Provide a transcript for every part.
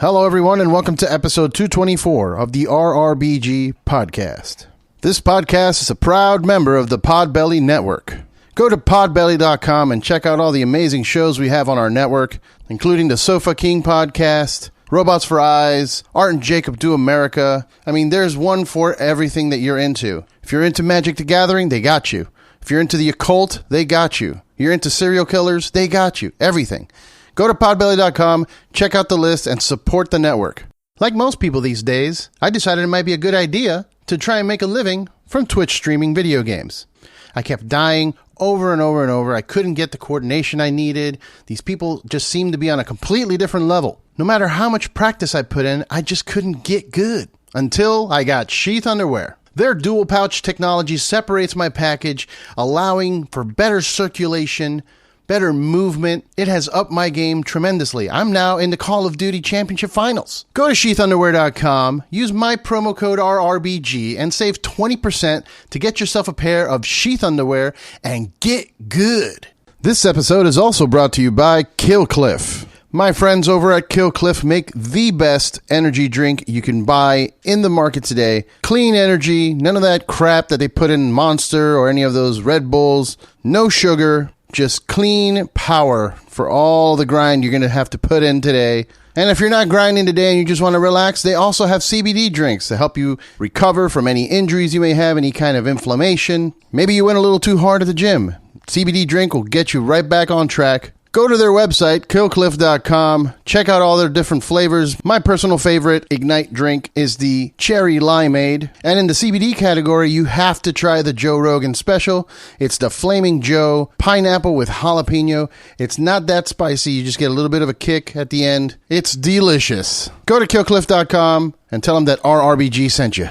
Hello, everyone, and welcome to episode 224 of the RRBG podcast. This podcast is a proud member of the Podbelly Network. Go to podbelly.com and check out all the amazing shows we have on our network, including the Sofa King podcast, Robots for Eyes, Art and Jacob Do America. I mean, there's one for everything that you're into. If you're into Magic the Gathering, they got you. If you're into the occult, they got you. You're into serial killers, they got you. Everything. Go to podbelly.com, check out the list, and support the network. Like most people these days, I decided it might be a good idea to try and make a living from Twitch streaming video games. I kept dying over and over and over. I couldn't get the coordination I needed. These people just seemed to be on a completely different level. No matter how much practice I put in, I just couldn't get good. Until I got Sheath Underwear. Their dual pouch technology separates my package, allowing for better circulation, better movement. It has upped my game tremendously. I'm now in the Call of Duty Championship Finals. Go to sheathunderwear.com, use my promo code RRBG, and save 20% to get yourself a pair of Sheath Underwear and get good. This episode is also brought to you by Killcliff. My friends over at Killcliff make the best energy drink you can buy in the market today. Clean energy, none of that crap that they put in Monster or any of those Red Bulls. No sugar. Just clean power for all the grind you're going to have to put in today. And if you're not grinding today and you just want to relax, they also have CBD drinks to help you recover from any injuries you may have, any kind of inflammation. Maybe you went a little too hard at the gym. CBD drink will get you right back on track. Go to their website, killcliff.com. Check out all their different flavors. My personal favorite Ignite drink is the Cherry Limeade. And in the CBD category, you have to try the Joe Rogan Special. It's the Flaming Joe Pineapple with Jalapeno. It's not that spicy. You just get a little bit of a kick at the end. It's delicious. Go to killcliff.com and tell them that RRBG sent you.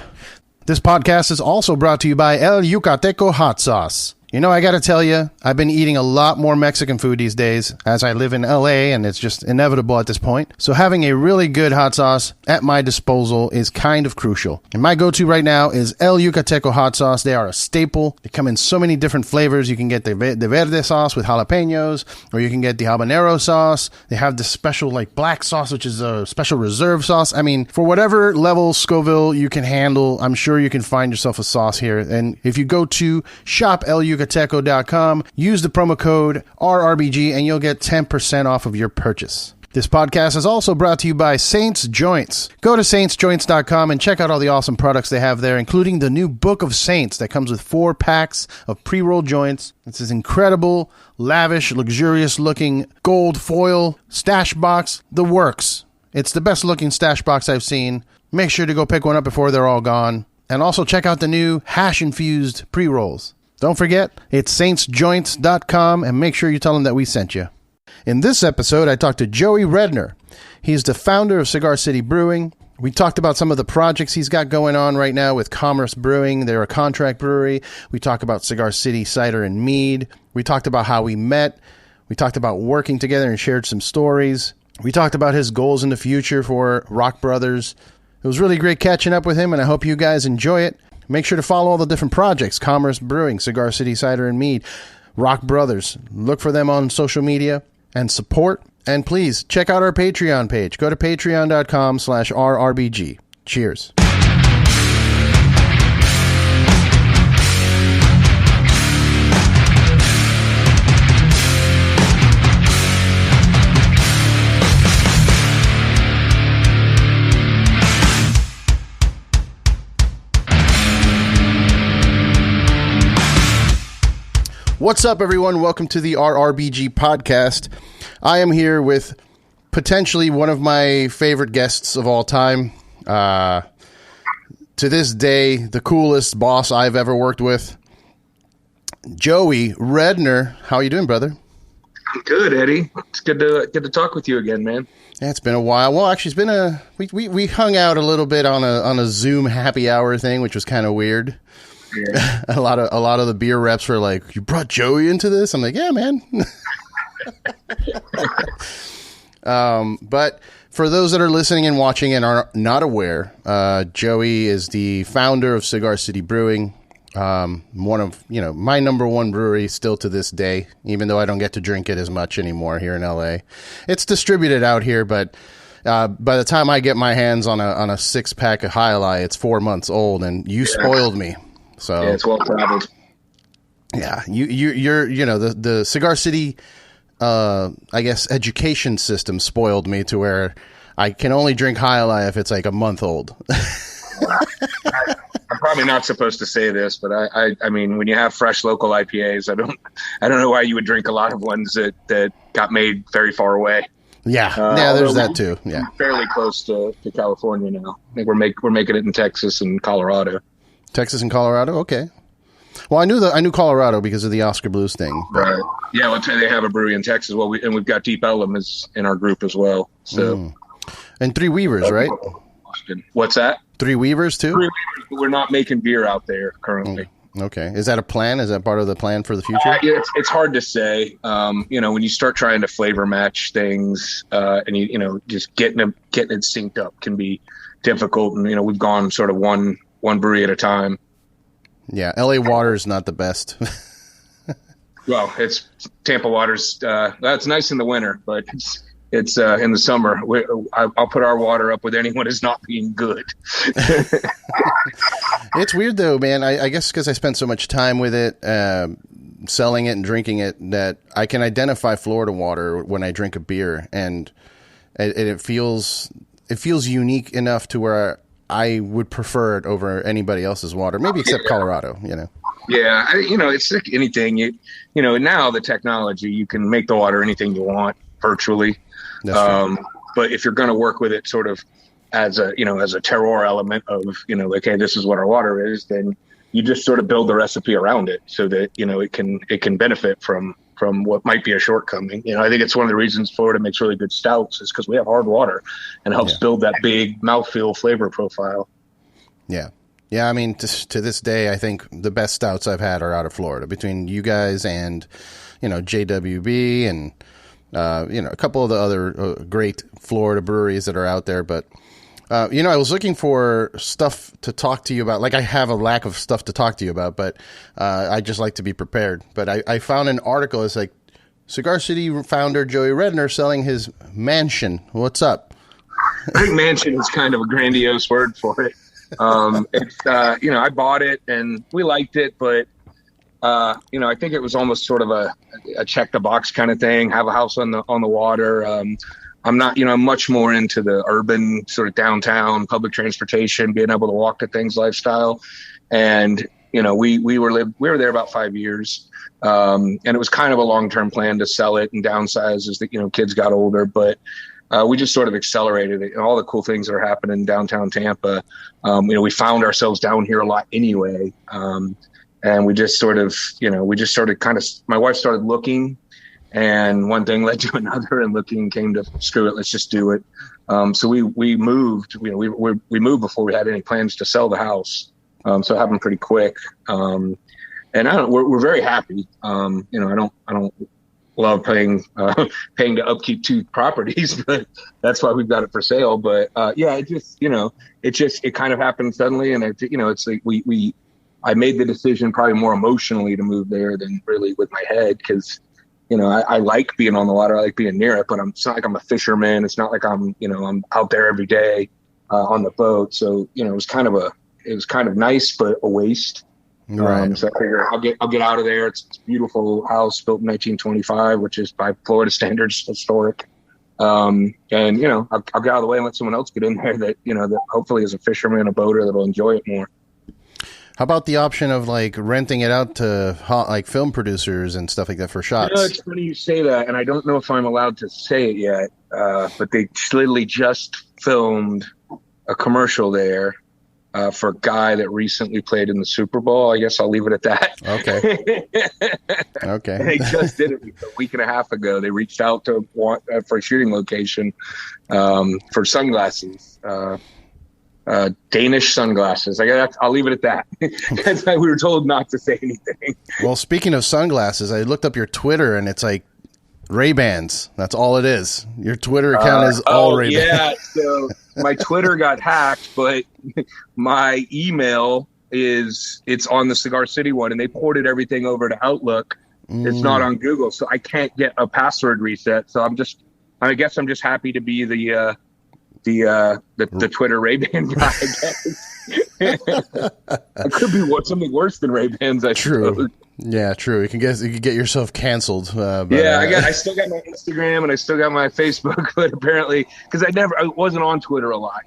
This podcast is also brought to you by El Yucateco Hot Sauce. You know, I gotta tell you, I've been eating a lot more Mexican food these days as I live in LA, and it's just inevitable at this point. So having a really good hot sauce at my disposal is kind of crucial. And my go-to right now is El Yucateco hot sauce. They are a staple. They come in so many different flavors. You can get the verde sauce with jalapenos, or you can get the habanero sauce. They have this special like black sauce, which is a special reserve sauce. I mean, for whatever level Scoville you can handle, I'm sure you can find yourself a sauce here. And if you go to shop Yucateco.com, use the promo code RRBG and you'll get 10% off of your purchase. This podcast is also brought to you by Saints Joints. Go to saintsjoints.com and check out all the awesome products they have there, including the new Book of Saints that comes with 4 packs of pre-rolled joints. It's this incredible, lavish, luxurious-looking gold foil stash box. The works. It's the best-looking stash box I've seen. Make sure to go pick one up before they're all gone. And also check out the new hash-infused pre-rolls. Don't forget, it's saintsjoints.com, and make sure you tell them that we sent you. In this episode, I talked to Joey Redner. He's the founder of Cigar City Brewing. We talked about some of the projects he's got going on right now with Commerce Brewing. They're a contract brewery. We talked about Cigar City Cider and Mead. We talked about how we met. We talked about working together and shared some stories. We talked about his goals in the future for Rock Brothers. It was really great catching up with him, and I hope you guys enjoy it. Make sure to follow all the different projects, Commerce Brewing, Cigar City Cider and Mead, Rock Brothers. Look for them on social media and support. And please, check out our Patreon page. Go to patreon.com/RRBG. Cheers. What's up, everyone? Welcome to the RRBG podcast. I am here with potentially one of my favorite guests of all time. To this day, the coolest boss I've ever worked with, Joey Redner. How are you doing, brother? Good, Eddie. It's good to talk with you again, man. Yeah, it's been a while. Well, actually, it's been we hung out a little bit on a Zoom happy hour thing, which was kind of weird. Yeah. A lot of the beer reps were like, "You brought Joey into this?" I'm like, "Yeah, man." But for those that are listening and watching and are not aware, Joey is the founder of Cigar City Brewing. One of, my number one brewery still to this day, even though I don't get to drink it as much anymore here in LA. It's distributed out here, but by the time I get my hands on a 6-pack of High Life, it's 4 months old, and you spoiled me. So yeah, it's well traveled. Yeah, you're the Cigar City, I guess, education system spoiled me to where I can only drink High Life if it's like a month old. I'm probably not supposed to say this, but I mean, when you have fresh local IPAs, I don't know why you would drink a lot of ones that got made very far away. Yeah, there's that too. Yeah, fairly close to California now. I think we're making it in Texas and Colorado. Texas and Colorado, okay. Well, I knew Colorado because of the Oscar Blues thing. Right. Yeah, well, they have a brewery in Texas. Well, we've got Deep Ellum in our group as well. So, and Three Weavers, right? What's that? Three Weavers too. Three Weavers, but we're not making beer out there currently. Okay, is that a plan? Is that part of the plan for the future? Yeah, it's hard to say. When you start trying to flavor match things, and you just getting it synced up can be difficult. And we've gone sort of one brewery at a time. Yeah, LA water is not the best. Well, it's Tampa water's. That's nice in the winter, but it's in the summer. I'll put our water up with anyone who's not being good. It's weird though, man. I guess because I spent so much time with it, selling it and drinking it, that I can identify Florida water when I drink a beer, and it feels unique enough to where I would prefer it over anybody else's water, maybe except Colorado, Yeah, it's like anything. Now the technology, you can make the water anything you want virtually. That's true. But if you're going to work with it sort of as a terroir element of, like, hey, this is what our water is, then you just sort of build the recipe around it so that, it can benefit from what might be a shortcoming. I think it's one of the reasons Florida makes really good stouts is because we have hard water and it helps build that big mouthfeel flavor profile. Yeah. Yeah. I mean, to this day, I think the best stouts I've had are out of Florida between you guys and, JWB and, a couple of the other great Florida breweries that are out there. But, I was looking for stuff to talk to you about. Like, I have a lack of stuff to talk to you about, but I just like to be prepared. But I found an article. It's like, Cigar City founder Joey Redner selling his mansion. What's up? I think mansion is kind of a grandiose word for it. It's I bought it and we liked it, but I think it was almost sort of a check the box kind of thing. Have a house on the water. I'm not, I'm much more into the urban sort of downtown public transportation, being able to walk to things lifestyle. And, we were there about 5 years. And it was kind of a long-term plan to sell it and downsize as the, kids got older, but we just sort of accelerated it and all the cool things that are happening in downtown Tampa. We found ourselves down here a lot anyway. And we just sort of, my wife started looking, and one thing led to another, and looking came to, screw it, let's just do it. So we moved, we moved before we had any plans to sell the house. So it happened pretty quick. And we're very happy. I don't love paying to upkeep 2 properties, but that's why we've got it for sale. But it kind of happened suddenly. And it's like I made the decision probably more emotionally to move there than really with my head. Cause I like being on the water. I like being near it, but it's not like I'm a fisherman. It's not like I'm out there every day on the boat. So, it was kind of nice, but a waste. Right. So I figure I'll get out of there. It's a beautiful house built in 1925, which is by Florida standards historic. And I'll get out of the way and let someone else get in there that hopefully is a fisherman, a boater that'll enjoy it more. How about the option of like renting it out to like film producers and stuff like that for shots? It's funny you say that, and I don't know if I'm allowed to say it yet, but they literally just filmed a commercial there for a guy that recently played in the Super Bowl. I guess I'll leave it at that. Okay. Okay. They just did it a week and a half ago. They reached out to for a shooting location for sunglasses. Danish sunglasses. I'll leave it at that. That's why we were told not to say anything. Well, speaking of sunglasses, I looked up your Twitter and it's like Ray-Bans. That's all it is. Your Twitter account is all Ray-Bans. Yeah, so my Twitter got hacked, but my email it's on the Cigar City one, and they ported everything over to Outlook. It's not on Google, so I can't get a password reset. So I guess I'm just happy to be the the Twitter Ray-Ban guy, I guess. It could be something worse than Ray-Bans, I suppose. Yeah, true. You can get yourself canceled. I still got my Instagram and I still got my Facebook, but apparently, because I wasn't on Twitter a lot.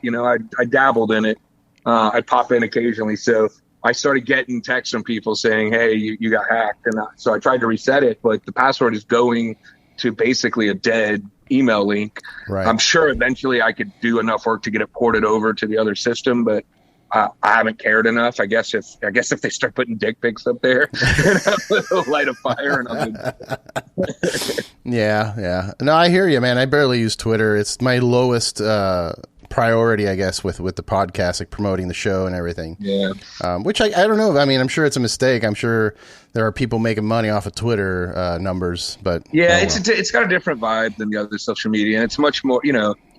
I dabbled in it. I pop in occasionally, so I started getting texts from people saying, "Hey, you got hacked," and so I tried to reset it, but the password is going to basically a dead email link. Right. I'm sure eventually I could do enough work to get it ported over to the other system, but I haven't cared enough. I guess if they start putting dick pics up there, it'll light a fire. Yeah. No, I hear you, man. I barely use Twitter. It's my lowest priority, I guess, with the podcast, like promoting the show and everything. Yeah. Which I don't know. I mean, I'm sure it's a mistake. I'm sure there are people making money off of Twitter numbers, but yeah, it's got a different vibe than the other social media. It's much more,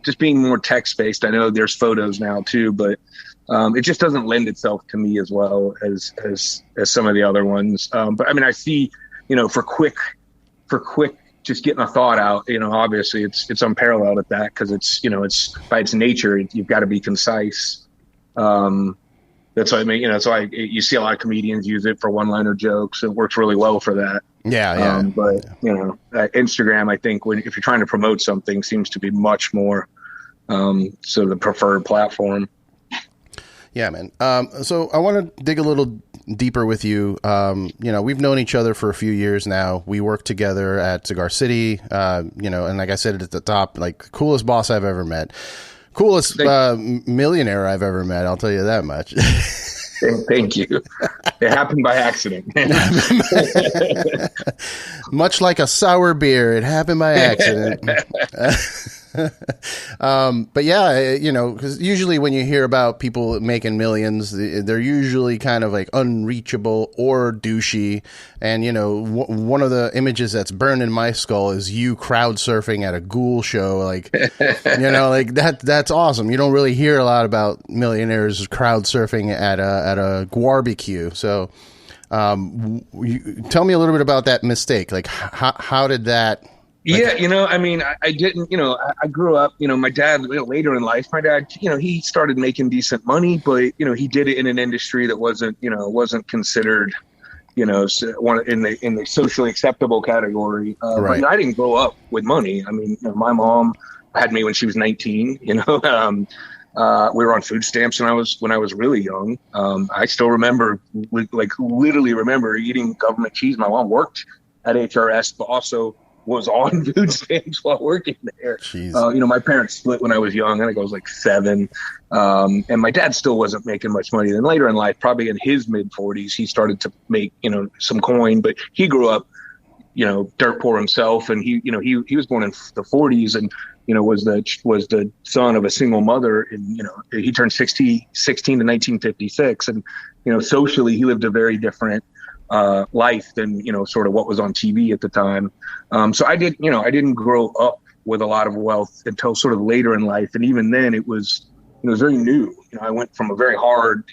just being more text based. I know there's photos now too, but it just doesn't lend itself to me as well as some of the other ones. But I mean, I see, for quick, just getting a thought out, obviously it's unparalleled at that, because it's by its nature, you've got to be concise. That's what I mean. That's why you see a lot of comedians use it for one-liner jokes. It works really well for that. Yeah. But Instagram, I think if you're trying to promote something, seems to be much more so the preferred platform. Yeah, man. So I want to dig a little deeper with you. We've known each other for a few years now. We work together at Cigar City, and like I said at the top, like coolest boss I've ever met. Coolest millionaire I've ever met. I'll tell you that much. Thank you. It happened by accident. Much like a sour beer, it happened by accident. But yeah, because usually when you hear about people making millions, they're usually kind of like unreachable or douchey. And, one of the images that's burned in my skull is you crowd surfing at a Ghoul show. Like, like that's awesome. You don't really hear a lot about millionaires crowd surfing at a barbecue. So, tell me a little bit about that mistake. Like, how did that? Yeah, I didn't, I grew up, my dad, later in life, he started making decent money, but, he did it in an industry that wasn't considered, in the socially acceptable category. Right. But I didn't grow up with money. I mean, my mom had me when she was 19, we were on food stamps when I was really young. I still literally remember eating government cheese. My mom worked at HRS, but also was on food stamps while working there. My parents split when I was young. I think I was like 7. And my dad still wasn't making much money. Then later in life, probably in his mid 40s, he started to make, some coin, but he grew up, dirt poor himself. And he was born in the 40s and, was the son of a single mother. And, he turned 16 to 1956. And, socially, he lived a very different life than sort of what was on TV at the time. So I didn't grow up with a lot of wealth until sort of later in life, and even then it was very new. I went from a very hard,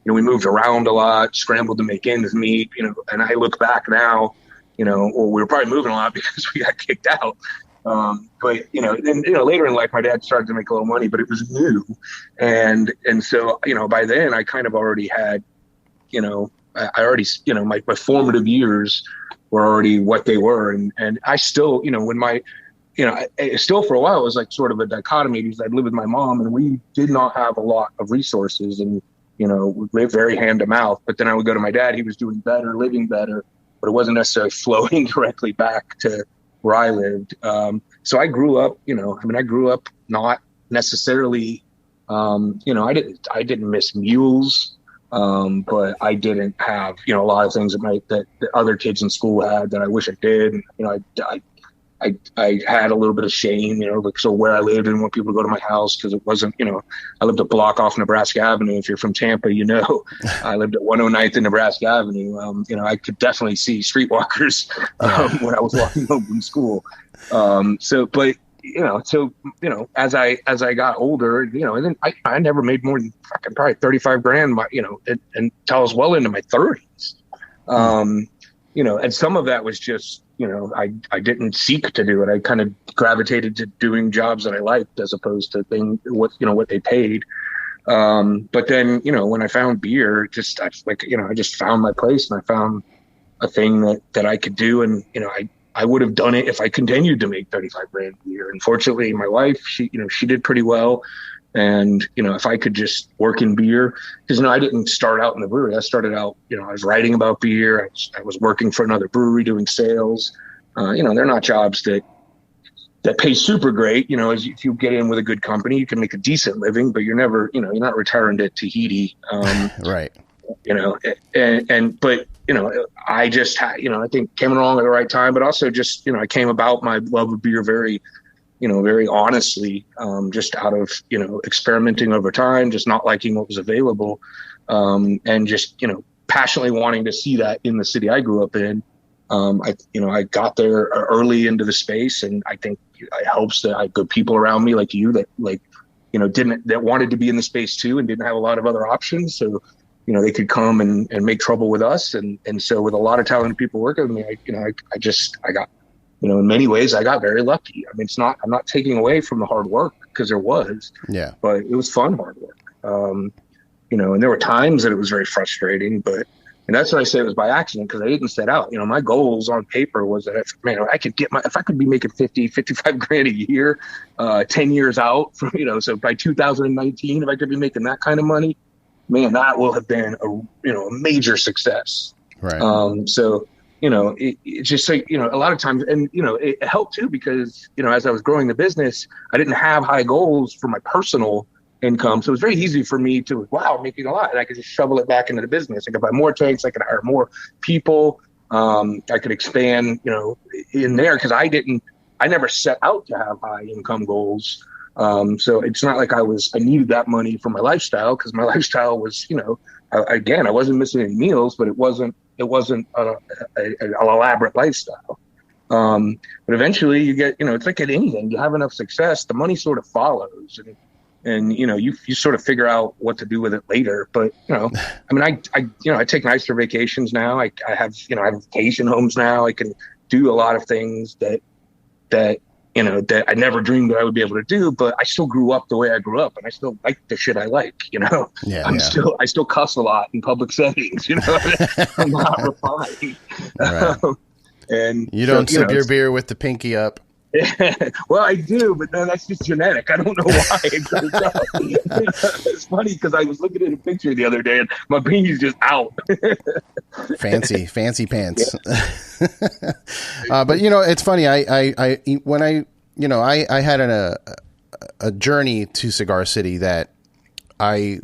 we moved around a lot, scrambled to make ends meet, and I look back now, or we were probably moving a lot because we got kicked out. But then later in life, my dad started to make a little money, but it was new, and so by then I kind of already had, I already, my formative years were already what they were. And I still, still for a while, it was like sort of a dichotomy because I'd live with my mom and we did not have a lot of resources and, we lived very hand to mouth. But then I would go to my dad, he was doing better, living better, but it wasn't necessarily flowing directly back to where I lived. So I grew up, I grew up not necessarily, I didn't miss meals. But I didn't have, a lot of things that other kids in school had that I wish I did. And, I had a little bit of shame, so where I lived and want people to go to my house because it wasn't, I lived a block off Nebraska Avenue. If you're from Tampa, I lived at 109th and Nebraska Avenue. I could definitely see streetwalkers when I was walking home from school. As I got older, and then I never made more than probably 35 grand, until I was well into my 30s. And some of that was just, I didn't seek to do it. I kind of gravitated to doing jobs that I liked as opposed to what they paid. But then, when I found beer, I just found my place, and I found a thing that I could do. And, I would have done it if I continued to make 35 grand a year. Unfortunately, my wife, she did pretty well. And, if I could just work in beer, because, I didn't start out in the brewery. I started out, I was writing about beer. I was working for another brewery doing sales. They're not jobs that pay super great. As if you get in with a good company, you can make a decent living, but you're never, you're not retiring to Tahiti. Right. But I just had, I think came along at the right time, but also just, I came about my love of beer very honestly, just out of, experimenting over time, just not liking what was available. And just, passionately wanting to see that in the city I grew up in. I got there early into the space, and I think it helps that I had good people around me like you that that wanted to be in the space too and didn't have a lot of other options. So, they could come and make trouble with us. And so with a lot of talented people working with me, I got, in many ways I got very lucky. I mean, I'm not taking away from the hard work, because there was, but it was fun, hard work. And there were times that it was very frustrating, and that's what I say it was by accident, because I didn't set out. My goals on paper was that if I could be making 55 grand a year, 10 years out from, so by 2019, if I could be making that kind of money, man, that will have been a major success. Right. So, it's just like, a lot of times, and, it helped too, because, as I was growing the business, I didn't have high goals for my personal income. So it was very easy for me to, I'm making a lot, and I could just shovel it back into the business. I could buy more tanks. I could hire more people. I could expand, in there, because I never set out to have high income goals. So it's not like I needed that money for my lifestyle, because my lifestyle was, again, I wasn't missing any meals, but it wasn't an elaborate lifestyle. But eventually you get, it's like at anything, you have enough success, the money sort of follows, and you sort of figure out what to do with it later. But, I take nicer vacations now. I have vacation homes now. I can do a lot of things that I never dreamed that I would be able to do, but I still grew up the way I grew up, and I still like the shit I like, I still cuss a lot in public settings, I'm not refined. Right. And you don't sip your beer with the pinky up. Well, I do, but then that's just genetic. I don't know why. It's funny, because I was looking at a picture the other day, and my pinky's just out. fancy pants. But it's funny. I had a journey to Cigar City that I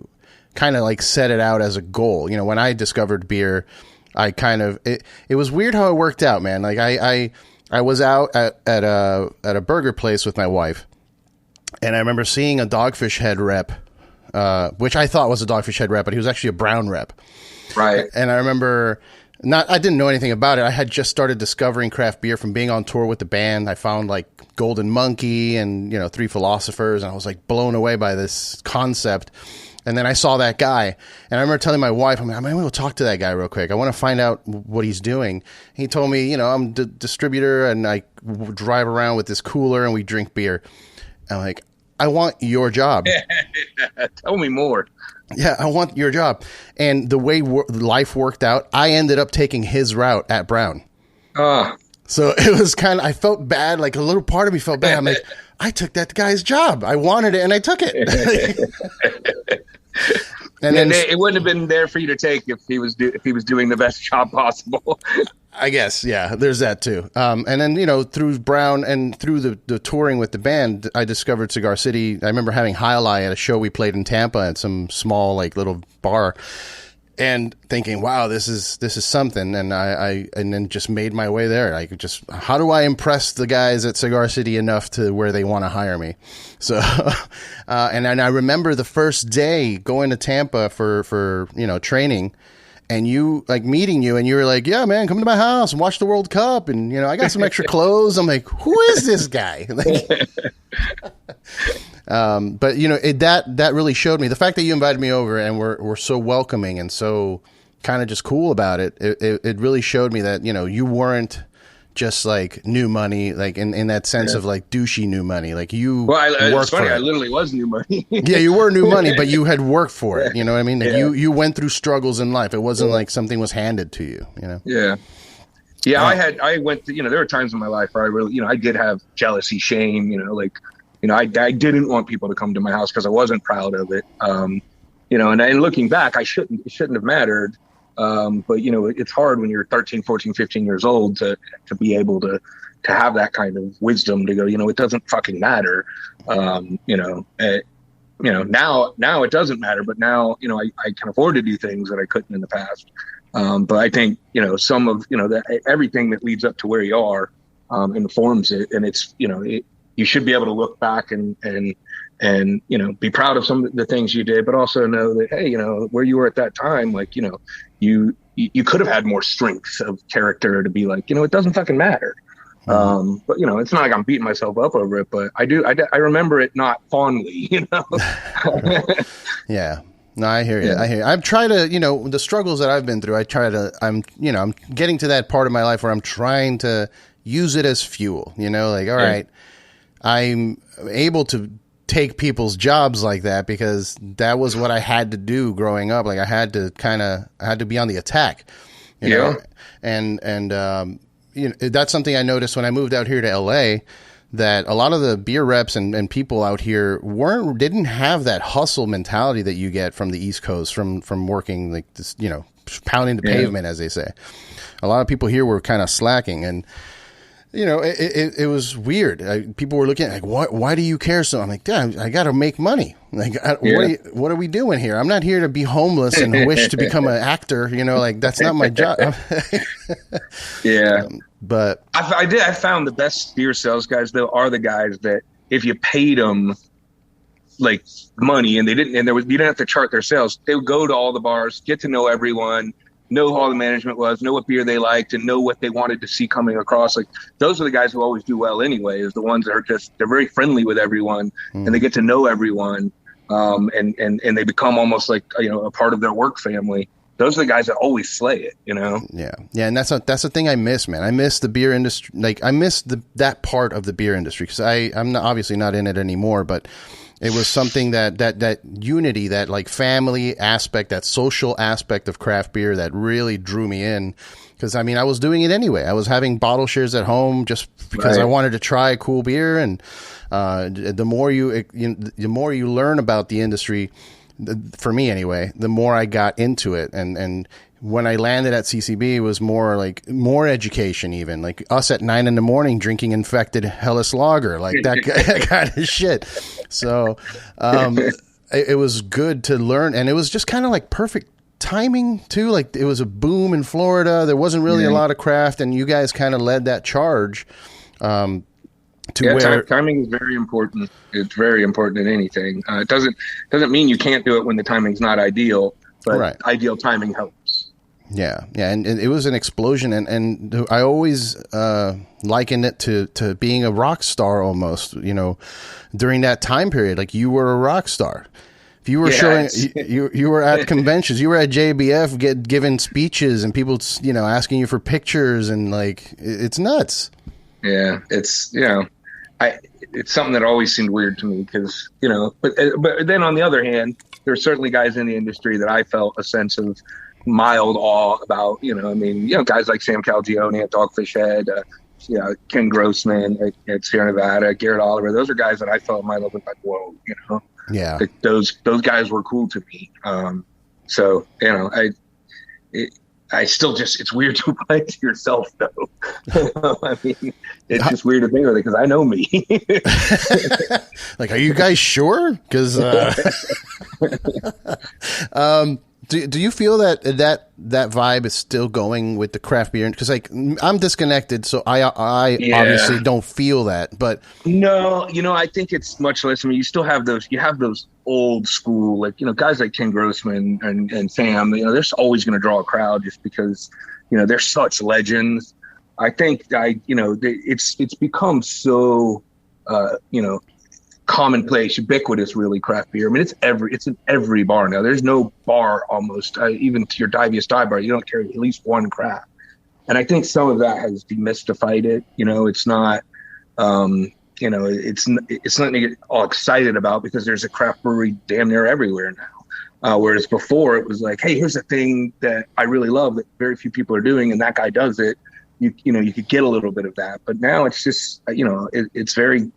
kind of like set it out as a goal. When I discovered beer, I kind of it was weird how it worked out, man. Like I was out at a burger place with my wife, and I remember seeing a Dogfish Head rep, which I thought was a Dogfish Head rep, but he was actually a Brown rep. Right. And I remember I didn't know anything about it. I had just started discovering craft beer from being on tour with the band. I found like Golden Monkey and, Three Philosophers, and I was like blown away by this concept. And then I saw that guy, and I remember telling my wife, I'm going to go talk to that guy real quick. I want to find out what he's doing. He told me, I'm the distributor, and I drive around with this cooler, and we drink beer. I'm like, I want your job. Tell me more. Yeah, I want your job. And the way life worked out, I ended up taking his route at Brown. So it was I felt bad, like a little part of me felt bad. I'm like, I took that guy's job. I wanted it, and I took it. And then it wouldn't have been there for you to take if he was doing the best job possible. I guess, yeah. There's that too. And then through Brown and through the touring with the band, I discovered Cigar City. I remember having Highlight at a show we played in Tampa at some small like little bar, and thinking, wow, this is something. And I then just made my way there. Like, just how do I impress the guys at Cigar City enough to where they want to hire me? So, and I remember the first day going to Tampa for training, and you like meeting you, and you were like, yeah, man, come to my house and watch the World Cup. And, I got some extra clothes. I'm like, who is this guy? But that really showed me the fact that you invited me over and were so welcoming and so kind of just cool about it. It really showed me that, you weren't just like new money, like in that sense of like douchey new money. Like you it's funny, I literally was new money. Yeah, you were new money, but you had worked for it. You know what I mean? Like you went through struggles in life. It wasn't like something was handed to you, you know? Yeah. I went to, there were times in my life where I really, I did have jealousy, shame, I didn't want people to come to my house because I wasn't proud of it. And looking back, it shouldn't have mattered. But it's hard when you're 13, 14, 15 years old to be able to have that kind of wisdom to go, it doesn't fucking matter. Now it doesn't matter, but now, I can afford to do things that I couldn't in the past. But I think, some of, everything that leads up to where you are, informs it. And it's, you should be able to look back and be proud of some of the things you did, but also know that, hey, where you were at that time, like, you could have had more strength of character to be like, it doesn't fucking matter. But it's not like I'm beating myself up over it, but I remember it not fondly, Yeah. No, I hear you. I've tried to, the struggles that I've been through, I'm getting to that part of my life where I'm trying to use it as fuel, like, all right, I'm able to take people's jobs like that because that was what I had to do growing up. Like I had to be on the attack, you know, and that's something I noticed when I moved out here to LA, that a lot of the beer reps and people out here didn't have that hustle mentality that you get from the East Coast, from working like this, pounding the pavement, as they say. A lot of people here were kind of slacking, and it was weird. People were looking at like, why do you care so? I'm like, damn, I got to make money. Like, what are we doing here? I'm not here to be homeless and wish to become an actor. Like that's not my job. But I found the best beer sales guys though are the guys that if you paid them like money and you didn't have to chart their sales, they would go to all the bars, get to know everyone, know who all the management was, know what beer they liked, and know what they wanted to see coming across. Like those are the guys who always do well anyway, is the ones that are they're very friendly with everyone and they get to know everyone. And they become almost like, a part of their work family. Those are the guys that always slay it, Yeah. And that's the thing I miss, man. I miss the beer industry. Like I miss that part of the beer industry because I'm obviously not in it anymore, but it was something that unity, that like family aspect, that social aspect of craft beer that really drew me in. Because I was doing it anyway. I was having bottle shares at home just because I wanted to try cool beer. And the more you learn about the industry, for me anyway, the more I got into it. And when I landed at CCB, it was more education, even like us at 9 a.m. drinking infected Helles lager, like that kind of shit. So it was good to learn, and it was just kind of like perfect timing too. Like it was a boom in Florida. There wasn't really a lot of craft, and you guys kind of led that charge. Timing is very important. It's very important in anything. It doesn't mean you can't do it when the timing's not ideal, but ideal timing helps. Yeah. And it was an explosion, and I always likened it to being a rock star almost, during that time period. Like you were a rock star. If you were showing, you were at conventions, you were at JBF giving speeches and people, asking you for pictures, and like, it's nuts. Yeah, it's, it's something that always seemed weird to me because, but then on the other hand, there's certainly guys in the industry that I felt a sense of mild awe about, guys like Sam Calagione at Dogfish Head, Ken Grossman at Sierra Nevada, Garrett Oliver. Those are guys that I felt in my level like, whoa, Yeah. Like those guys were cool to me. So, I still it's weird to apply it to yourself though. It's just weird to think of it because I know me. Like, are you guys sure? Because do you feel that vibe is still going with the craft beer? Because like I'm disconnected, so I obviously don't feel that. But no, I think it's much less. You still have those. You have those old school, like guys like Ken Grossman and Sam. They're always going to draw a crowd just because they're such legends. I think it's become so commonplace, ubiquitous, really, craft beer. I mean, it's in every bar now. There's no bar almost, even to your diviest dive bar, you don't carry at least one craft. And I think some of that has demystified it. It's not, it's nothing to get all excited about because there's a craft brewery damn near everywhere now. Whereas before it was like, hey, here's a thing that I really love that very few people are doing, and that guy does it. You could get a little bit of that, but now it's just, it's very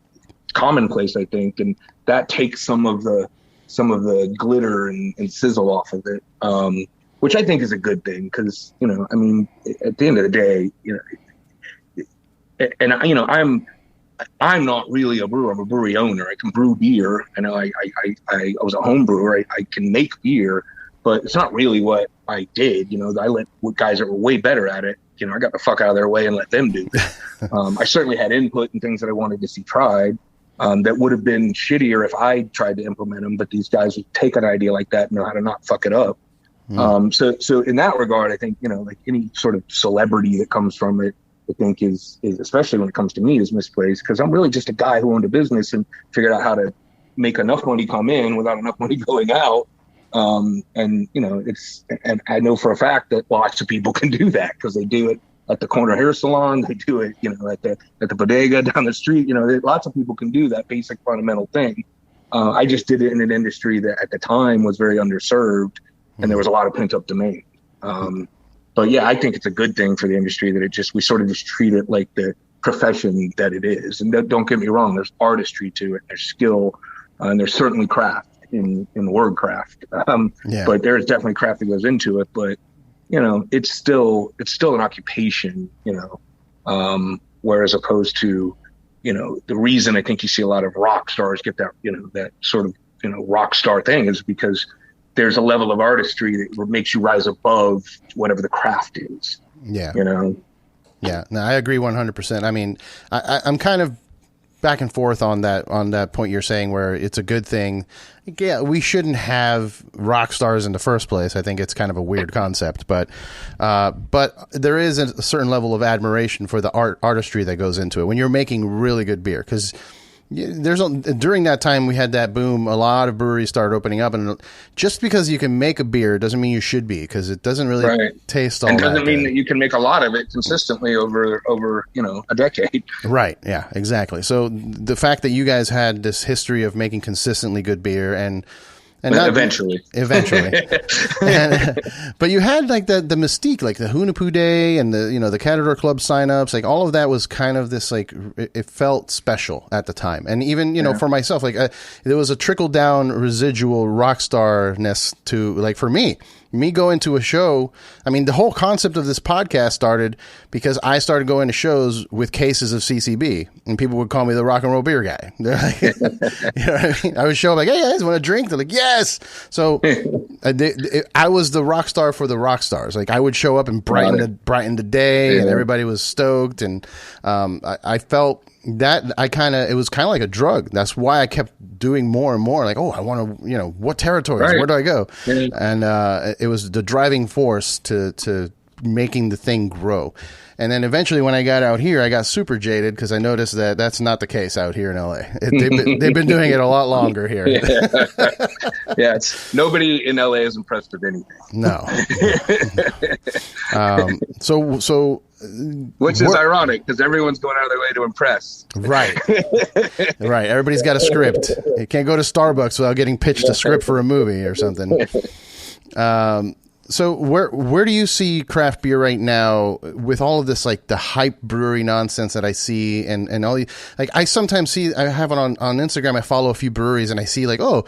commonplace, I think, and that takes some of the glitter and sizzle off of it, which I think is a good thing because, at the end of the day, and I'm not really a brewer. I'm a brewery owner. I can brew beer. I know I was a home brewer. I can make beer, but it's not really what I did. I let guys that were way better at it. I got the fuck out of their way and let them do it. I certainly had input and things that I wanted to see tried that would have been shittier if I tried to implement them. But these guys would take an idea like that and know how to not fuck it up. So in that regard, I think, like any sort of celebrity that comes from it, I think is especially when it comes to me, is misplaced because I'm really just a guy who owned a business and figured out how to make enough money come in without enough money going out. And I know for a fact that lots of people can do that because they do it at the corner hair salon. They do it, at the bodega down the street. Lots of people can do that basic fundamental thing. I just did it in an industry that at the time was very underserved and there was a lot of pent up demand. But yeah, I think it's a good thing for the industry that we sort of just treat it like the profession that it is. And don't get me wrong, there's artistry to it, there's skill, and there's certainly craft in the word craft. But there's definitely craft that goes into it. But it's still an occupation. Whereas opposed to the reason I think you see a lot of rock stars get that that sort of rock star thing is because there's a level of artistry that makes you rise above whatever the craft is. Yeah. Yeah. No, I agree 100%. I mean, I'm kind of back and forth on that point you're saying where it's a good thing. Yeah, we shouldn't have rock stars in the first place. I think it's kind of a weird concept, but there is a certain level of admiration for the artistry that goes into it when you're making really good beer. Because during that time we had that boom, a lot of breweries started opening up, and just because you can make a beer doesn't mean you should be, because it doesn't really taste all that. And doesn't mean that you can make a lot of it consistently over a decade. Right. Yeah, exactly. So the fact that you guys had this history of making consistently good beer and eventually, but you had like the mystique, like the Hunapoo Day and the Catador Club signups, like all of that was kind of this, like, it felt special at the time. And even for myself, like there was a trickle down residual rock starness to, like, for me going to a show. I mean, the whole concept of this podcast started because I started going to shows with cases of CCB, and people would call me the rock and roll beer guy. They're like, you know what I mean? I would show up like, hey guys, want a drink? They're like, yes. So I was the rock star for the rock stars. Like, I would show up and brighten the day, and everybody was stoked. And I felt that it was kind of like a drug. That's why I kept doing more and more. Like, oh, I want to, what territories? Where do I go? And it was the driving force to making the thing grow. And then eventually, when I got out here, I got super jaded because I noticed that that's not the case out here in LA. They've been doing it a lot longer here. Yeah, nobody in LA is impressed with anything. No. So. Which is ironic because everyone's going out of their way to impress. Right. Right. Everybody's got a script. You can't go to Starbucks without getting pitched a script for a movie or something. So where do you see craft beer right now with all of this, like the hype brewery nonsense that I see and all the, like, I sometimes see, I have it on Instagram. I follow a few breweries and I see like, oh,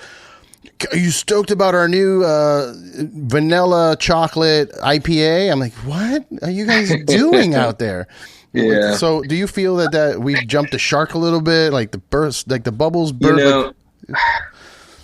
are you stoked about our new vanilla chocolate IPA? I'm like, what are you guys doing out there? Yeah. So do you feel that we've jumped the shark a little bit, like the bubbles burst?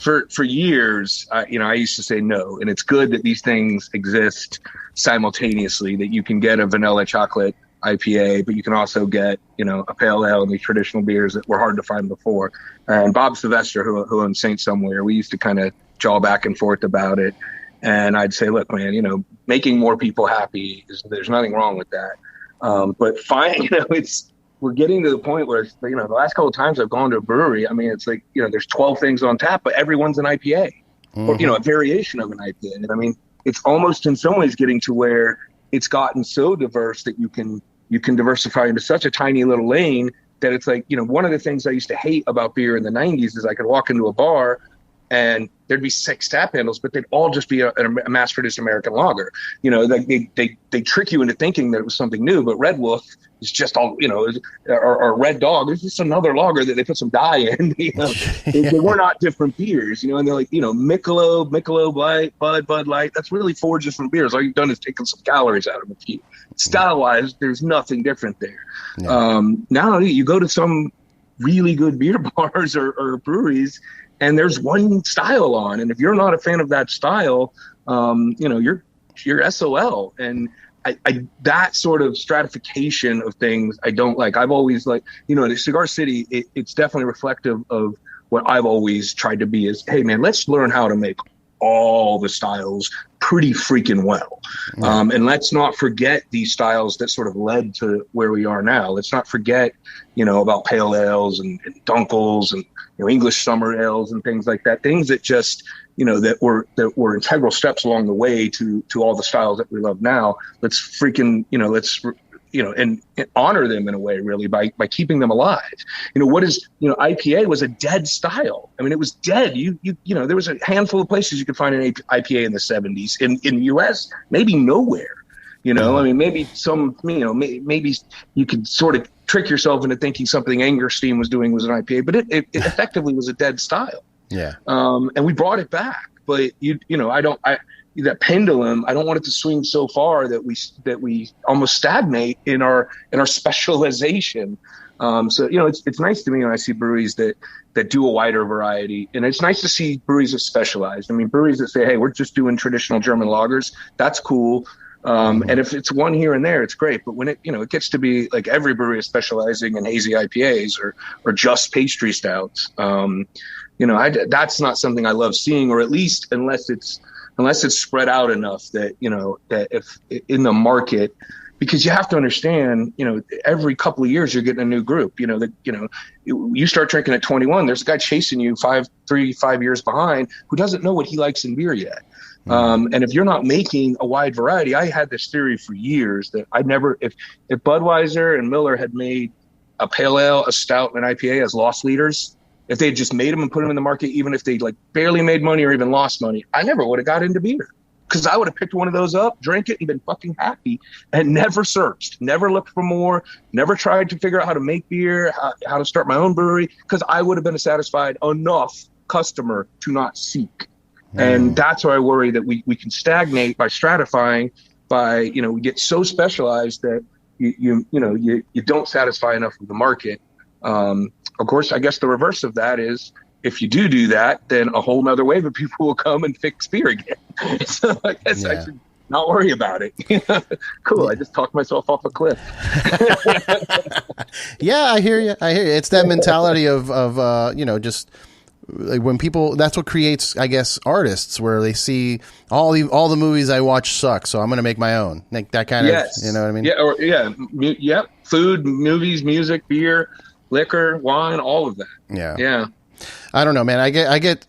For years, I used to say no, and it's good that these things exist simultaneously, that you can get a vanilla chocolate IPA, but you can also get, a pale ale and these traditional beers that were hard to find before. And Bob Sylvester, who owns Saint Somewhere, we used to kind of jaw back and forth about it. And I'd say, look, man, making more people happy, there's nothing wrong with that. But fine, we're getting to the point where, the last couple of times I've gone to a brewery, I mean, it's like, there's 12 things on tap, but everyone's an IPA or, a variation of an IPA. And I mean, it's almost in some ways getting to where it's gotten so diverse that you can diversify into such a tiny little lane that it's like, one of the things I used to hate about beer in the 90s is I could walk into a bar and there'd be 6 tap handles, but they'd all just be a mass-produced American lager. Like they trick you into thinking that it was something new, but Red Wolf is just all, or Red Dog. It's just another lager that they put some dye in. They were not different beers, and they're like, Michelob Light, Bud Light. That's really 4 different beers. All you've done is taken some calories out of them. Style-wise, there's nothing different there. Yeah. Now you go to some really good beer bars or breweries, and there's one style on, and if you're not a fan of that style, you're SOL. And I that sort of stratification of things I don't like. I've always the Cigar City, it's definitely reflective of what I've always tried to be is, hey man, let's learn how to make all the styles pretty freaking well. And let's not forget these styles that sort of led to where we are now. Let's not forget, about pale ales and dunkels and, English summer ales and things like that. Things that just, that were integral steps along the way to all the styles that we love now. Let's freaking, and honor them in a way, really, by keeping them alive. IPA was a dead style. I mean, it was dead. There was a handful of places you could find an IPA in the 70s. In the US, maybe nowhere. I mean, maybe some, maybe you could sort of trick yourself into thinking something Angerstein was doing was an IPA, but it effectively was a dead style. Yeah. And we brought it back, but that pendulum, I don't want it to swing so far that we almost stagnate in our specialization. So it's nice to me when I see breweries that do a wider variety, and it's nice to see breweries that specialize. I mean, breweries that say, hey, we're just doing traditional German lagers. That's cool. And if it's one here and there, it's great. But when it gets to be like every brewery is specializing in hazy IPAs or just pastry stouts, that's not something I love seeing, or at least unless it's spread out enough that, that if in the market, because you have to understand, every couple of years you're getting a new group, you start drinking at 21, there's a guy chasing you 5 years behind who doesn't know what he likes in beer yet. And if you're not making a wide variety, I had this theory for years that if Budweiser and Miller had made a pale ale, a stout, and an IPA as loss leaders, if they had just made them and put them in the market, even if they barely made money or even lost money, I never would have got into beer, because I would have picked one of those up, drank it, and been fucking happy, and never searched, never looked for more, never tried to figure out how to make beer, how to start my own brewery, because I would have been a satisfied enough customer to not seek. And that's where I worry that we can stagnate by stratifying, by, we get so specialized that you don't satisfy enough of the market. Of course, I guess the reverse of that is, if you do that, then a whole nother wave of people will come and fix beer again. So I guess I should not worry about it. Cool. I just talked myself off a cliff. Yeah, I hear you. It's that mentality of just like when people, that's what creates, I guess, artists, where they see all the movies I watch suck, so I'm going to make my own. Like that kind of, you know what I mean? Yeah. Food, movies, music, beer, liquor, wine, all of that. Yeah. I don't know, man. I get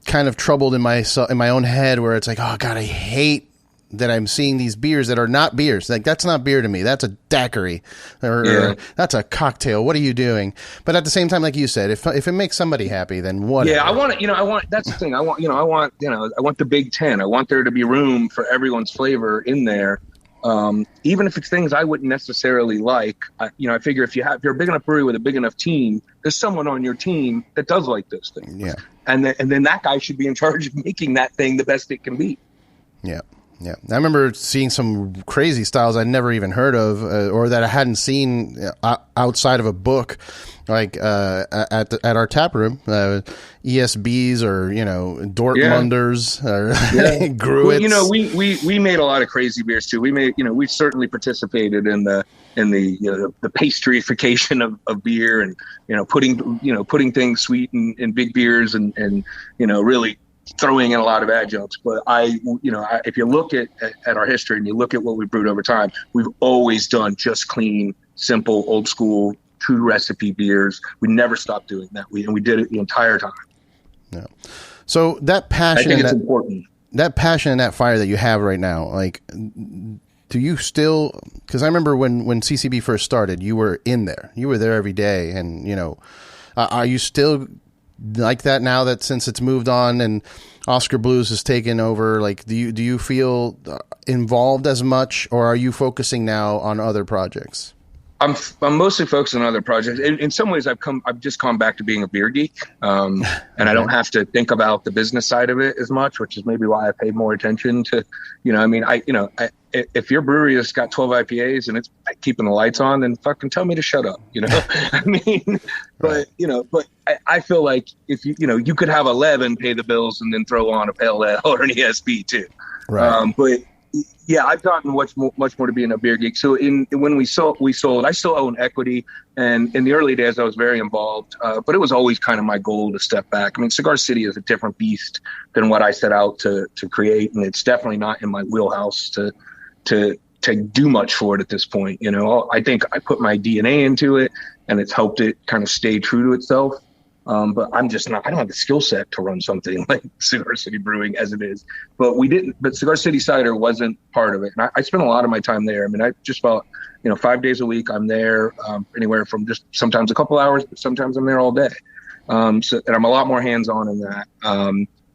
kind of troubled in my own head, where it's like, oh God, I hate that I'm seeing these beers that are not beers. Like, that's not beer to me. That's a daiquiri, or that's a cocktail. What are you doing? But at the same time, like you said, if it makes somebody happy, then what? Yeah, I want it. That's the thing. I want the Big Ten. I want there to be room for everyone's flavor in there. Even if it's things I wouldn't necessarily like. I figure if you're a big enough brewery with a big enough team, there's someone on your team that does like those things. Yeah. And then that guy should be in charge of making that thing the best it can be. Yeah. Yeah, I remember seeing some crazy styles I'd never even heard of, or that I hadn't seen outside of a book, like at our tap room, ESBs or Dortmunders or Gruits. Well, we made a lot of crazy beers too. We certainly participated in the pastryification of beer, and putting things sweet in big beers, and really throwing in a lot of adjuncts. But if you look at our history and you look at what we brewed over time, we've always done just clean, simple, old school, true recipe beers. We never stopped doing that. We did it the entire time. Yeah. So that passion, I think it's important. that passion and that fire that you have right now, like, do you still, because I remember when CCB first started, you were in there, you were there every day. And, you know, are you still like that now that since it's moved on and Oscar Blues has taken over, like, do you feel involved as much, or are you focusing now on other projects? I'm mostly focused on other projects. In some ways, I've just come back to being a beer geek, and I don't have to think about the business side of it as much, which is maybe why I pay more attention to, you know, I mean, if your brewery has got 12 IPAs and it's keeping the lights on, then fucking tell me to shut up, you know. I mean, but you know, I feel like if you could have 11 pay the bills and then throw on a pale ale or an ESB too, right? But yeah, I've gotten much more to being a beer geek. So when we sold, I still own equity. And in the early days, I was very involved. But it was always kind of my goal to step back. I mean, Cigar City is a different beast than what I set out to create. And it's definitely not in my wheelhouse to do much for it at this point. You know, I think I put my DNA into it and it's helped it kind of stay true to itself. But I don't have the skill set to run something like Cigar City Brewing as it is. But Cigar City Cider wasn't part of it. And I spent a lot of my time there. I mean, I just about, 5 days a week I'm there, anywhere from just sometimes a couple hours, but sometimes I'm there all day. And I'm a lot more hands-on in that.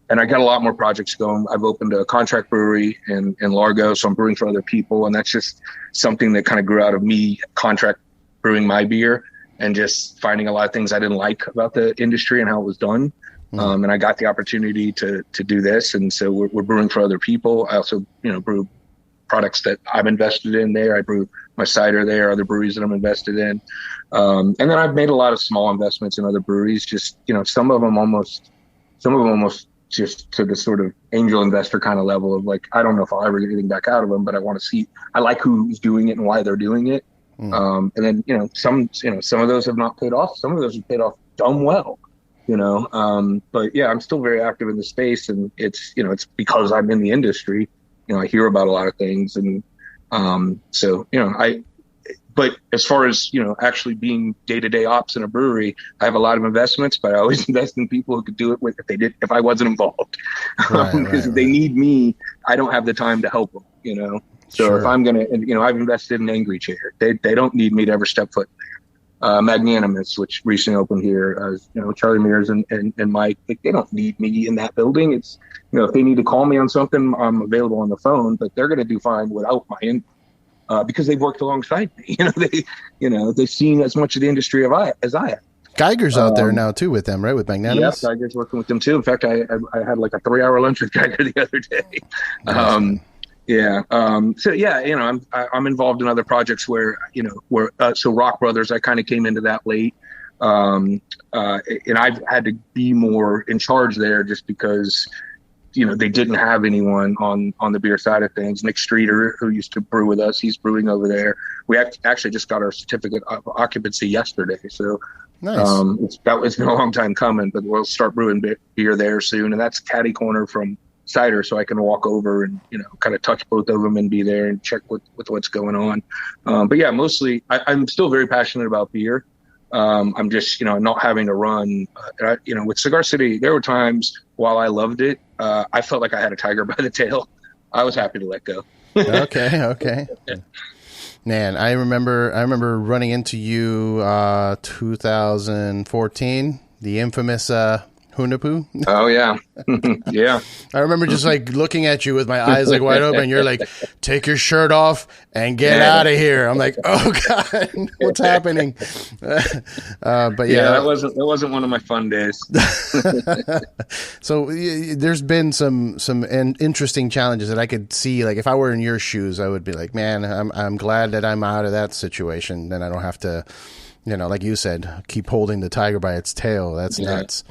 And I got a lot more projects going. I've opened a contract brewery in Largo, so I'm brewing for other people. And that's just something that kind of grew out of me contract brewing my beer and just finding a lot of things I didn't like about the industry and how it was done. And I got the opportunity to do this. And so we're brewing for other people. I also, brew products that I'm invested in there. I brew my cider there, other breweries that I'm invested in. And then I've made a lot of small investments in other breweries, just, some of them almost just to the sort of angel investor kind of level of like, I don't know if I'll ever get anything back out of them, but I want to see, I like who's doing it and why they're doing it. And then, some of those have not paid off. Some of those have paid off dumb well, but yeah, I'm still very active in the space, and it's because I'm in the industry, I hear about a lot of things. And, but as far as, actually being day-to-day ops in a brewery, I have a lot of investments, but I always invest in people who could do it if I wasn't involved, because if they need me, I don't have the time to help them, So sure. If I'm going to, I've invested in Angry Chair. They don't need me to ever step foot there. Magnanimous, which recently opened here, Charlie Mears and Mike, they don't need me in that building. It's, if they need to call me on something, I'm available on the phone, but they're going to do fine without my input, because they've worked alongside me. They've seen as much of the industry as I have. Geiger's out there now too with them, right? With Magnanimous? Yes, Geiger's working with them too. In fact, I had like a 3-hour lunch with Geiger the other day. Nice. Yeah. So yeah, I'm involved in other projects where Rock Brothers, I kind of came into that late. And I've had to be more in charge there just because, they didn't have anyone on the beer side of things. Nick Streeter, who used to brew with us, he's brewing over there. We actually just got our certificate of occupancy yesterday. So nice. It's been a long time coming, but we'll start brewing beer there soon. And that's catty corner from cider, so I can walk over and kind of touch both of them and be there and check with what's going on. But yeah, mostly I'm still very passionate about beer. I'm just not having to run. With Cigar City, there were times while I loved it, I felt like I had a tiger by the tail. I was happy to let go. Okay. Man, I remember running into you 2014, the infamous Hunapoo. Oh yeah. Yeah. I remember just like looking at you with my eyes like wide open. You're like, take your shirt off and get out of here. I'm like, oh God, what's happening? But yeah, that wasn't one of my fun days. So there's been some interesting challenges that I could see. Like if I were in your shoes, I would be like, man, I'm glad that I'm out of that situation. Then I don't have to, like you said, keep holding the tiger by its tail. That's nuts.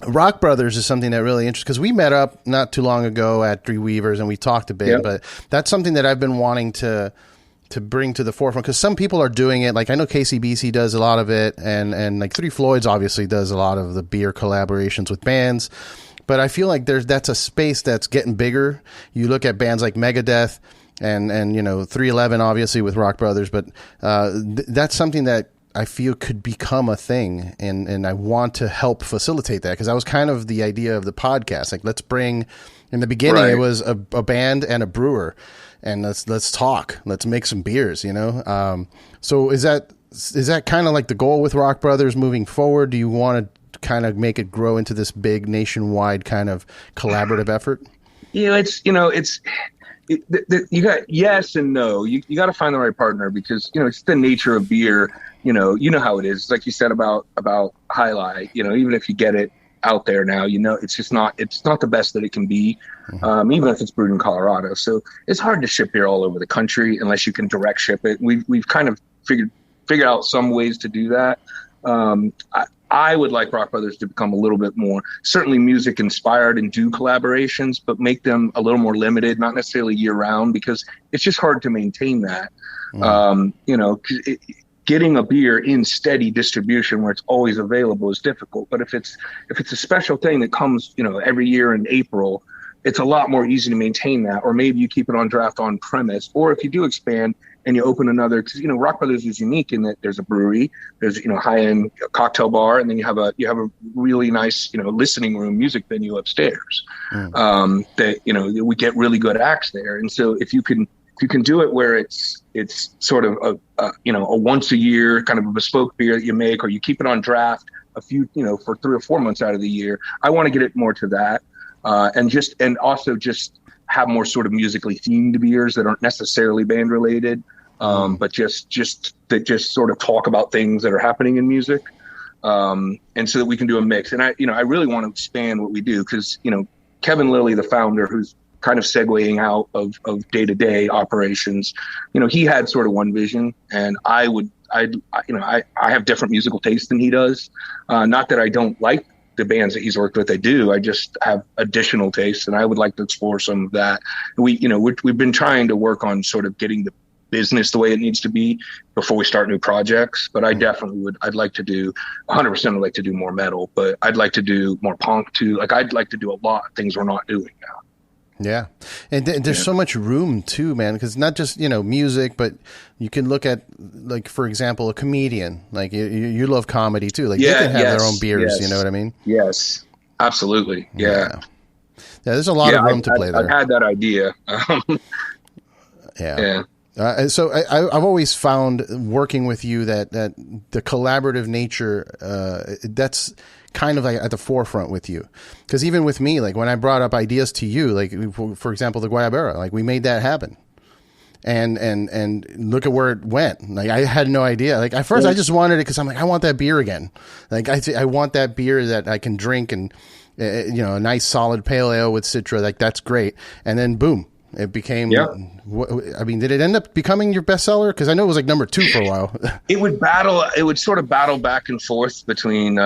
Rock Brothers is something that really interests, because we met up not too long ago at Three Weavers and we talked a bit, but that's something that I've been wanting to bring to the forefront, because some people are doing it. Like I know KCBC does a lot of it, and like Three Floyds obviously does a lot of the beer collaborations with bands. But I feel like that's a space that's getting bigger. You look at bands like Megadeth and 311 obviously with Rock Brothers, but that's something that I feel could become a thing, and I want to help facilitate that, because that was kind of the idea of the podcast. Like, let's bring, in the beginning, It was a band and a brewer, and let's talk, let's make some beers, you know? So is that kind of like the goal with Rock Brothers moving forward? Do you want to kind of make it grow into this big nationwide kind of collaborative effort? Yeah, you got yes and no. You got to find the right partner, because it's the nature of beer. You know how it is. Like you said about Highlight. Even if you get it out there now, it's not the best that it can be. Even if it's brewed in Colorado. So it's hard to ship beer all over the country unless you can direct ship it. We've kind of figured out some ways to do that. I would like Rock Brothers to become a little bit more certainly music inspired and do collaborations, but make them a little more limited, not necessarily year round, because it's just hard to maintain that. Getting a beer in steady distribution where it's always available is difficult. But if it's a special thing that comes, every year in April, it's a lot more easy to maintain that. Or maybe you keep it on draft on premise, or if you do expand and you open another, because Rock Brothers is unique in that there's a brewery, there's high-end cocktail bar, and then you have a really nice listening room music venue upstairs. That we get really good acts there. And so if you can do it where it's sort of a once a year kind of a bespoke beer that you make, or you keep it on draft a few for 3 or 4 months out of the year, I want to get it more to that, and also have more sort of musically themed beers that aren't necessarily band related, but just sort of talk about things that are happening in music, and so that we can do a mix. And I really want to expand what we do, because Kevin Lilly, the founder, who's kind of segueing out of day-to-day operations, he had sort of one vision, and I have different musical tastes than he does. Not that I don't like the bands that he's worked with. I do. I just have additional tastes, and I would like to explore some of that. We've been trying to work on sort of getting the business the way it needs to be before we start new projects. But I definitely I'd like to do 100%. I'd like to do more metal, but I'd like to do more punk too. Like, I'd like to do a lot of things we're not doing now. Yeah. And there's so much room too, man, because not just, music, but you can look at, like, for example, a comedian. Like, you love comedy too. Like, they can have their own beers, you know what I mean? Yes, absolutely. Yeah. There's a lot of room to play there. I've had that idea. Yeah. So I've always found, working with you, that the collaborative nature, that's kind of like at the forefront with you. Because even with me, like, when I brought up ideas to you, like, for example, the Guayabera, like, we made that happen. And look at where it went. Like, I had no idea. Like, at first I just wanted it because I'm like, I want that beer again. Like, I want that beer that I can drink, and a nice solid pale ale with Citra. Like, that's great. And then boom, it became. Yeah. I mean, did it end up becoming your bestseller? Because I know it was like number 2 for a while. It would sort of battle back and forth between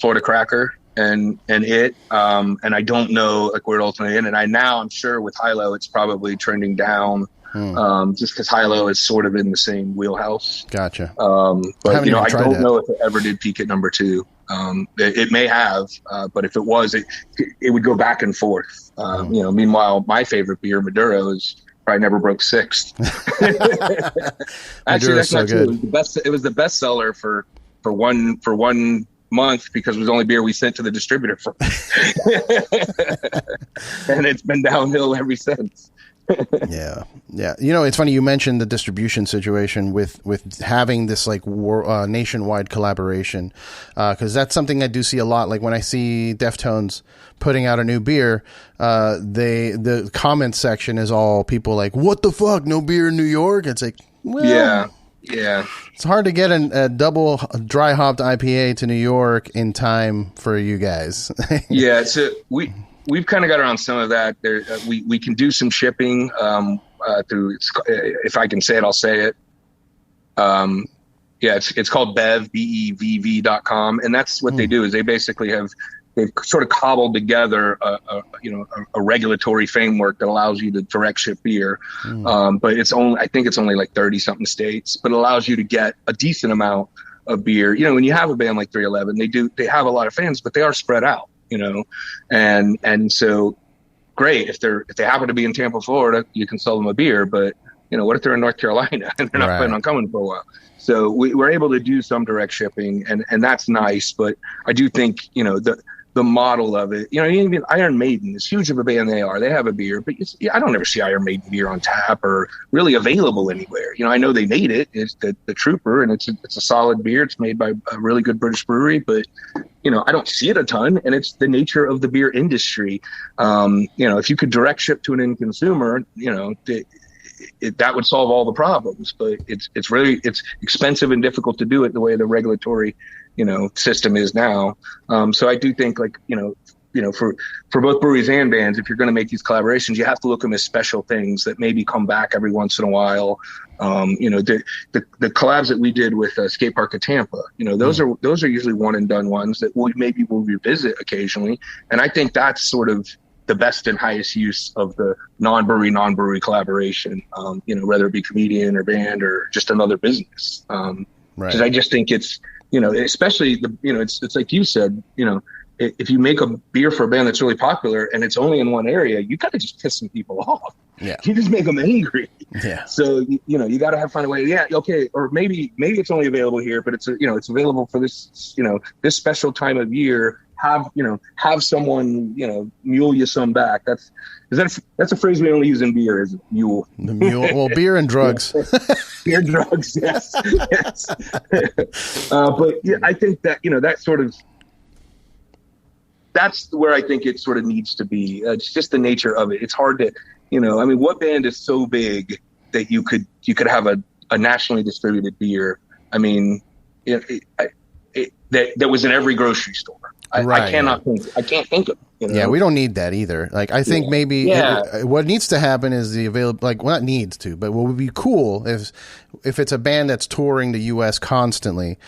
Florida Cracker and it. And I don't know, like, where it ultimately ended. And I'm sure with Hilo, it's probably trending down. Just because Hilo is sort of in the same wheelhouse. Gotcha. But I don't know if it ever did peak at number 2. It may have, but if it was, it would go back and forth. Meanwhile, my favorite beer, Maduro, is probably never broke 6th. Actually, that's not true. It was the best seller for one month, because it was the only beer we sent to the distributor for. And it's been downhill ever since. Yeah. It's funny you mentioned the distribution situation with having this, like, nationwide collaboration, because that's something I do see a lot. Like, when I see Deftones putting out a new beer, the comment section is all people like, "What the fuck? No beer in New York?" It's like, well, yeah. It's hard to get a double dry hopped IPA to New York in time for you guys. Yeah, so we've kind of got around some of that. There, we can do some shipping through. If I can say it, I'll say it. It's called BEVV.com, and that's what they do. Is they've sort of cobbled together a regulatory framework that allows you to direct ship beer. But I think it's only like 30 something states, but it allows you to get a decent amount of beer. When you have a band like 311, they have a lot of fans, but they are spread out. And so great if they happen to be in Tampa, Florida, you can sell them a beer, but what if they're in North Carolina and they're not planning on coming for a while? So we're able to do some direct shipping, and that's nice. But I do think, the model of it, even Iron Maiden, as huge of a band they are, they have a beer, but I don't ever see Iron Maiden beer on tap or really available anywhere. I know they made it. It's the Trooper, and it's a solid beer. It's made by a really good British brewery, but I don't see it a ton, and it's the nature of the beer industry. If you could direct ship to an end consumer, that would solve all the problems, but it's expensive and difficult to do it the way the regulatory system is now. So I do think, like, for both breweries and bands, if you're going to make these collaborations, you have to look at them as special things that maybe come back every once in a while. The collabs that we did with Skate Park of Tampa, those are usually one and done ones that we'll revisit occasionally. And I think that's sort of the best and highest use of the non-brewery collaboration, whether it be comedian or band or just another business. Because I just think it's, especially it's like you said, if you make a beer for a band that's really popular and it's only in one area, you got to just piss some people off. Yeah. You just make them angry. Yeah. So, you got to find a way. Yeah. Okay. Or maybe it's only available here, but it's it's available for this, this special time of year. Have someone, mule you some back. That's a phrase we only use in beer, is mule. The mule. Well, beer and drugs. Beer, drugs. Yes. Yes. But yeah, I think that, that sort of, that's where I think it sort of needs to be. It's just the nature of it. It's hard to, what band is so big that you could have a nationally distributed beer? I mean, that was in every grocery store. I can't think of it. Yeah, we don't need that either. Like, I think maybe what needs to happen is the available, like, well, not needs to, but what would be cool if it's a band that's touring the U.S. constantly,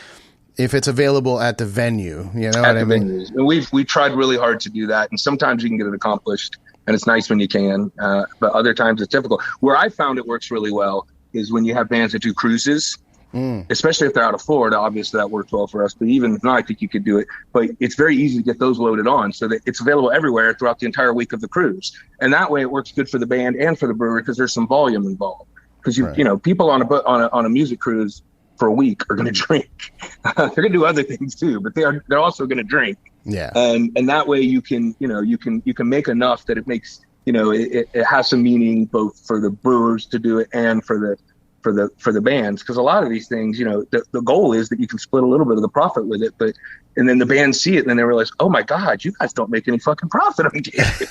if it's available at the venue, you know what I mean? Venues. And we've tried really hard to do that, and sometimes you can get it accomplished, and it's nice when you can, but other times it's difficult. Where I found it works really well is when you have bands that do cruises. Especially if they're out of Florida. Obviously that works well for us, but even if not, I think you could do it. But it's very easy to get those loaded on so that it's available everywhere throughout the entire week of the cruise, and that way it works good for the band and for the brewery because there's some volume involved. Because people on a music cruise for a week are going to drink. They're going to do other things too, but they're also going to drink. Yeah, and that way you can make enough that it makes it has some meaning both for the brewers to do it and for the bands, because a lot of these things, the goal is that you can split a little bit of the profit with it, and then the bands see it and then they realize, oh my God, you guys don't make any fucking profit on it.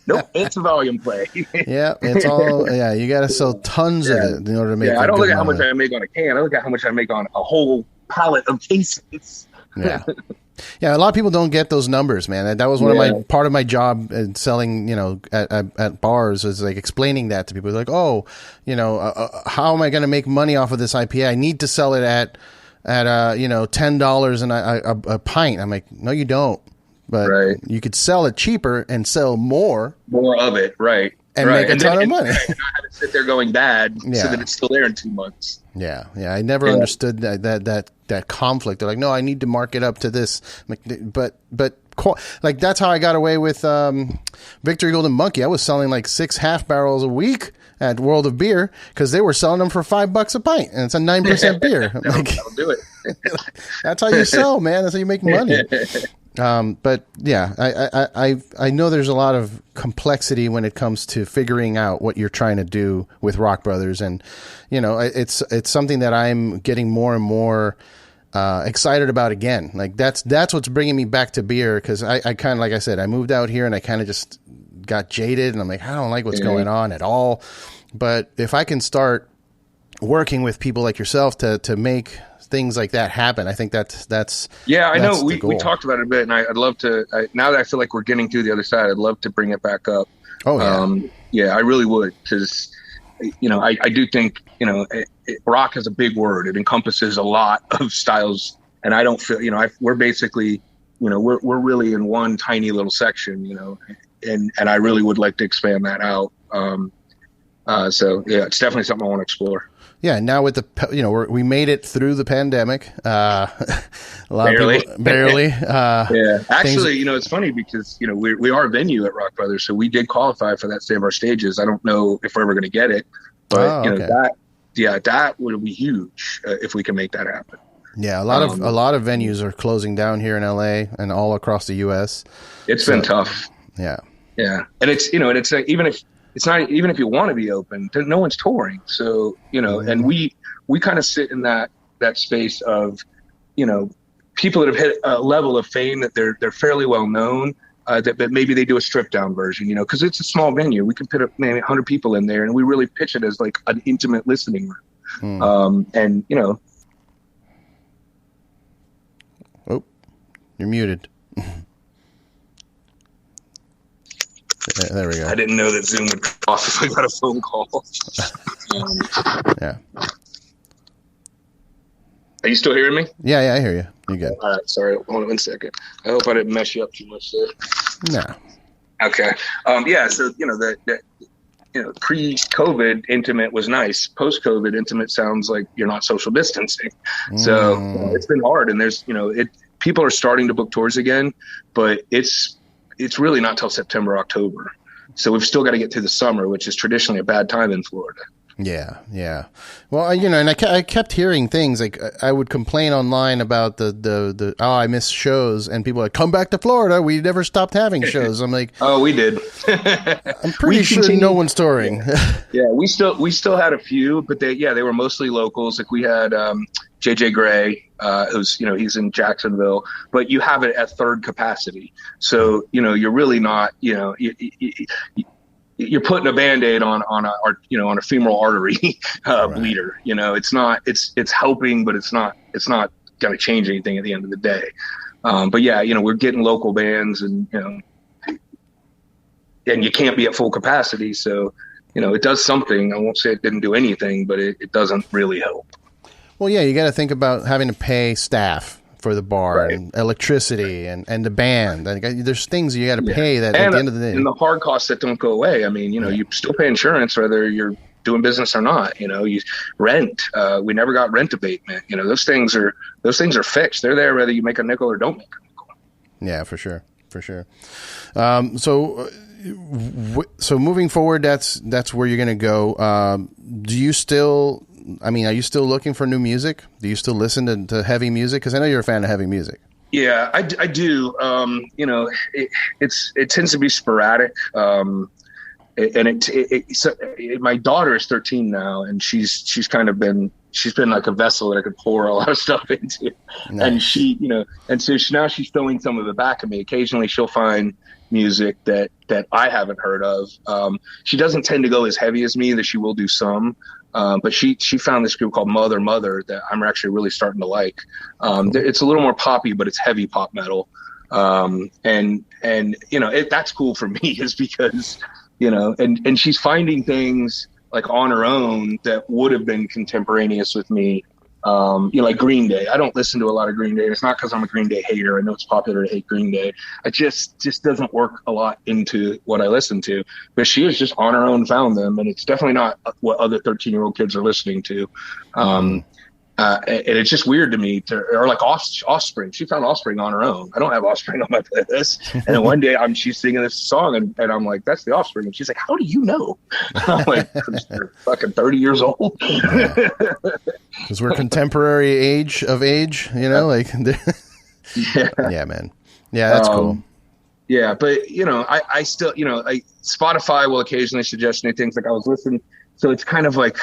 Nope, it's a volume play. Yeah, it's all. Yeah, you got to sell tons of it in order to make. Yeah, I don't look at how much I make on a can. I look at how much I make on a whole pallet of cases. Yeah. Yeah, a lot of people don't get those numbers, man. That was part of my job in selling, at bars, is like explaining that to people. Like, how am I going to make money off of this IPA? I need to sell it at $10 and a pint. I'm like, no, you don't. But you could sell it cheaper and sell more of it, right? And make a ton of money. Not have it sit there going bad, so that it's still there in 2 months. Yeah. I never understood that conflict. They're like, no, I need to mark it up to this. Like, but like, that's how I got away with Victory Golden Monkey. I was selling like 6 half barrels a week at World of Beer because they were selling them for $5 a pint, and it's a 9% beer. That'll do it. That's how you sell, man. That's how you make money. But yeah, I know there's a lot of complexity when it comes to figuring out what you're trying to do with Rock Brothers, and it's something that I'm getting more and more excited about again. Like that's what's bringing me back to beer, because I kind of, like I said, I moved out here and I kind of just got jaded, and I'm like, I don't like what's going on at all. But if I can start working with people like yourself to make things like that happen, I think that's I know we talked about it a bit, and I'd love to, now that I feel like we're getting through the other side, I'd love to bring it back up. I really would, because I do think rock is a big word. It encompasses a lot of styles, and I don't feel we're basically we're really in one tiny little section, and I really would like to expand that out. So it's definitely something I want to explore. Yeah, now with the we made it through the pandemic. A lot barely. Of people, barely. Actually, it's funny because we are a venue at Rock Brothers, so we did qualify for that Save Our Stages. I don't know if we're ever going to get it, But that would be huge if we can make that happen. Yeah, a lot of venues are closing down here in LA and all across the US. It's been tough. Yeah. Yeah. And it's, and it's even if you want to be open, no one's touring. So, and we kind of sit in that space of, people that have hit a level of fame that they're fairly well known, that maybe they do a stripped down version, because it's a small venue. We can put maybe 100 people in there and we really pitch it as like an intimate listening room. Oh, you're muted. There we go. I didn't know that Zoom would cut off if I got a phone call. Yeah. Are you still hearing me? Yeah, I hear you. You good? All right. Sorry. Hold on 1 second. I hope I didn't mess you up too much there. No. Okay. So pre-COVID intimate was nice. Post-COVID intimate sounds like you're not social distancing. So it's been hard, and there's people are starting to book tours again, but it's really not till September, October. So we've still got to get through the summer, which is traditionally a bad time in Florida. Yeah. Well, and I kept hearing things like I would complain online about the I miss shows, and people are like, come back to Florida. We never stopped having shows. I'm like, oh, we did. I'm pretty sure no one's touring. Yeah, we still had a few, but they were mostly locals. Like we had JJ Gray, who's he's in Jacksonville, but you have it at third capacity. So you're really not you're putting a Band-Aid on a femoral artery bleeder. It's helping, but it's not going to change anything at the end of the day. But yeah, we're getting local bands, and and you can't be at full capacity, so it does something. I won't say it didn't do anything, but it doesn't really help. Well, yeah, you got to think about having to pay staff for the bar, right, and electricity and the band. There's things you got to pay that at the end of the day. And the hard costs that don't go away. I mean, you still pay insurance whether you're doing business or not. You rent. We never got rent abatement. Those things are fixed. They're there whether you make a nickel or don't make a nickel. Yeah, for sure. So moving forward, that's where you're going to go. Do you still? Are you still looking for new music? Do you still listen to heavy music? Because I know you're a fan of heavy music. Yeah, I do. It tends to be sporadic. And my daughter is 13 now, and she's been like a vessel that I could pour a lot of stuff into. Nice. And now she's throwing some of it back at me. Occasionally she'll find music that I haven't heard of. She doesn't tend to go as heavy as me, that she will do some. But she found this group called Mother that I'm actually really starting to like. It's a little more poppy, but it's heavy pop metal. That's cool for me, is because, and she's finding things like on her own that would have been contemporaneous with me. Like Green Day. I don't listen to a lot of Green Day. It's not because I'm a Green Day hater. I know it's popular to hate Green Day. It just doesn't work a lot into what I listen to. But she has just on her own found them, and it's definitely not what other 13-year-old kids are listening to. And it's just weird to me, or like Offspring. She found Offspring on her own. I don't have Offspring on my playlist. And then one day she's singing this song, and I'm like, that's the Offspring. And she's like, how do you know? I'm like, because they're fucking 30 years old. Because we're contemporary age, like. Yeah, man. Yeah, that's cool. Yeah, but I still, Spotify will occasionally suggest new things. Like I was listening, so it's kind of like.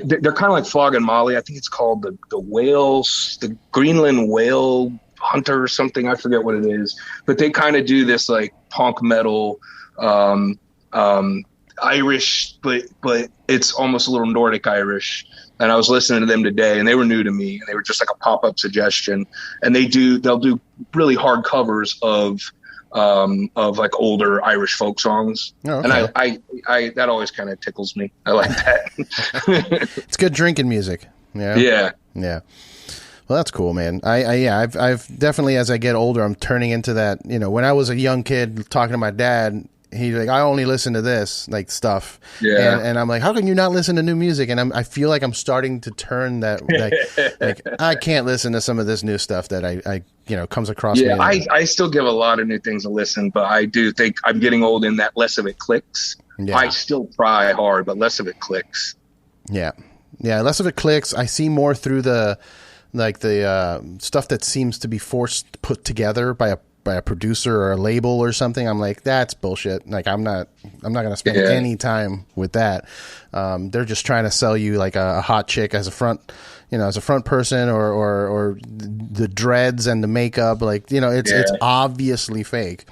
They're kind of like Flog and Molly. I think it's called the Greenland Whale Hunter or something. I forget what it is, but they kind of do this like punk metal, Irish, but it's almost a little Nordic Irish. And I was listening to them today, and they were new to me, and they were just like a pop-up suggestion. And they'll do really hard covers of like older Irish folk songs. Oh, okay. And I that always kind of tickles me. I like that. It's good drinking music. Yeah. Well, that's cool, man. I've definitely, as I get older, I'm turning into that. When I was a young kid talking to my dad, he's like, I only listen to this like stuff. Yeah. And I'm like, how can you not listen to new music? And I feel like I'm starting to turn that, like I can't listen to some of this new stuff that I comes across me. I still give a lot of new things a listen, but I do think I'm getting old in that less of it clicks. Yeah. I still try hard, but less of it clicks. Yeah. Yeah. Less of it clicks. I see more through the stuff that seems to be put together by a producer or a label or something. I'm like, that's bullshit. Like, I'm not going to spend any time with that. They're just trying to sell you like a hot chick as a front person, or the dreads and the makeup. Like, it's obviously fake.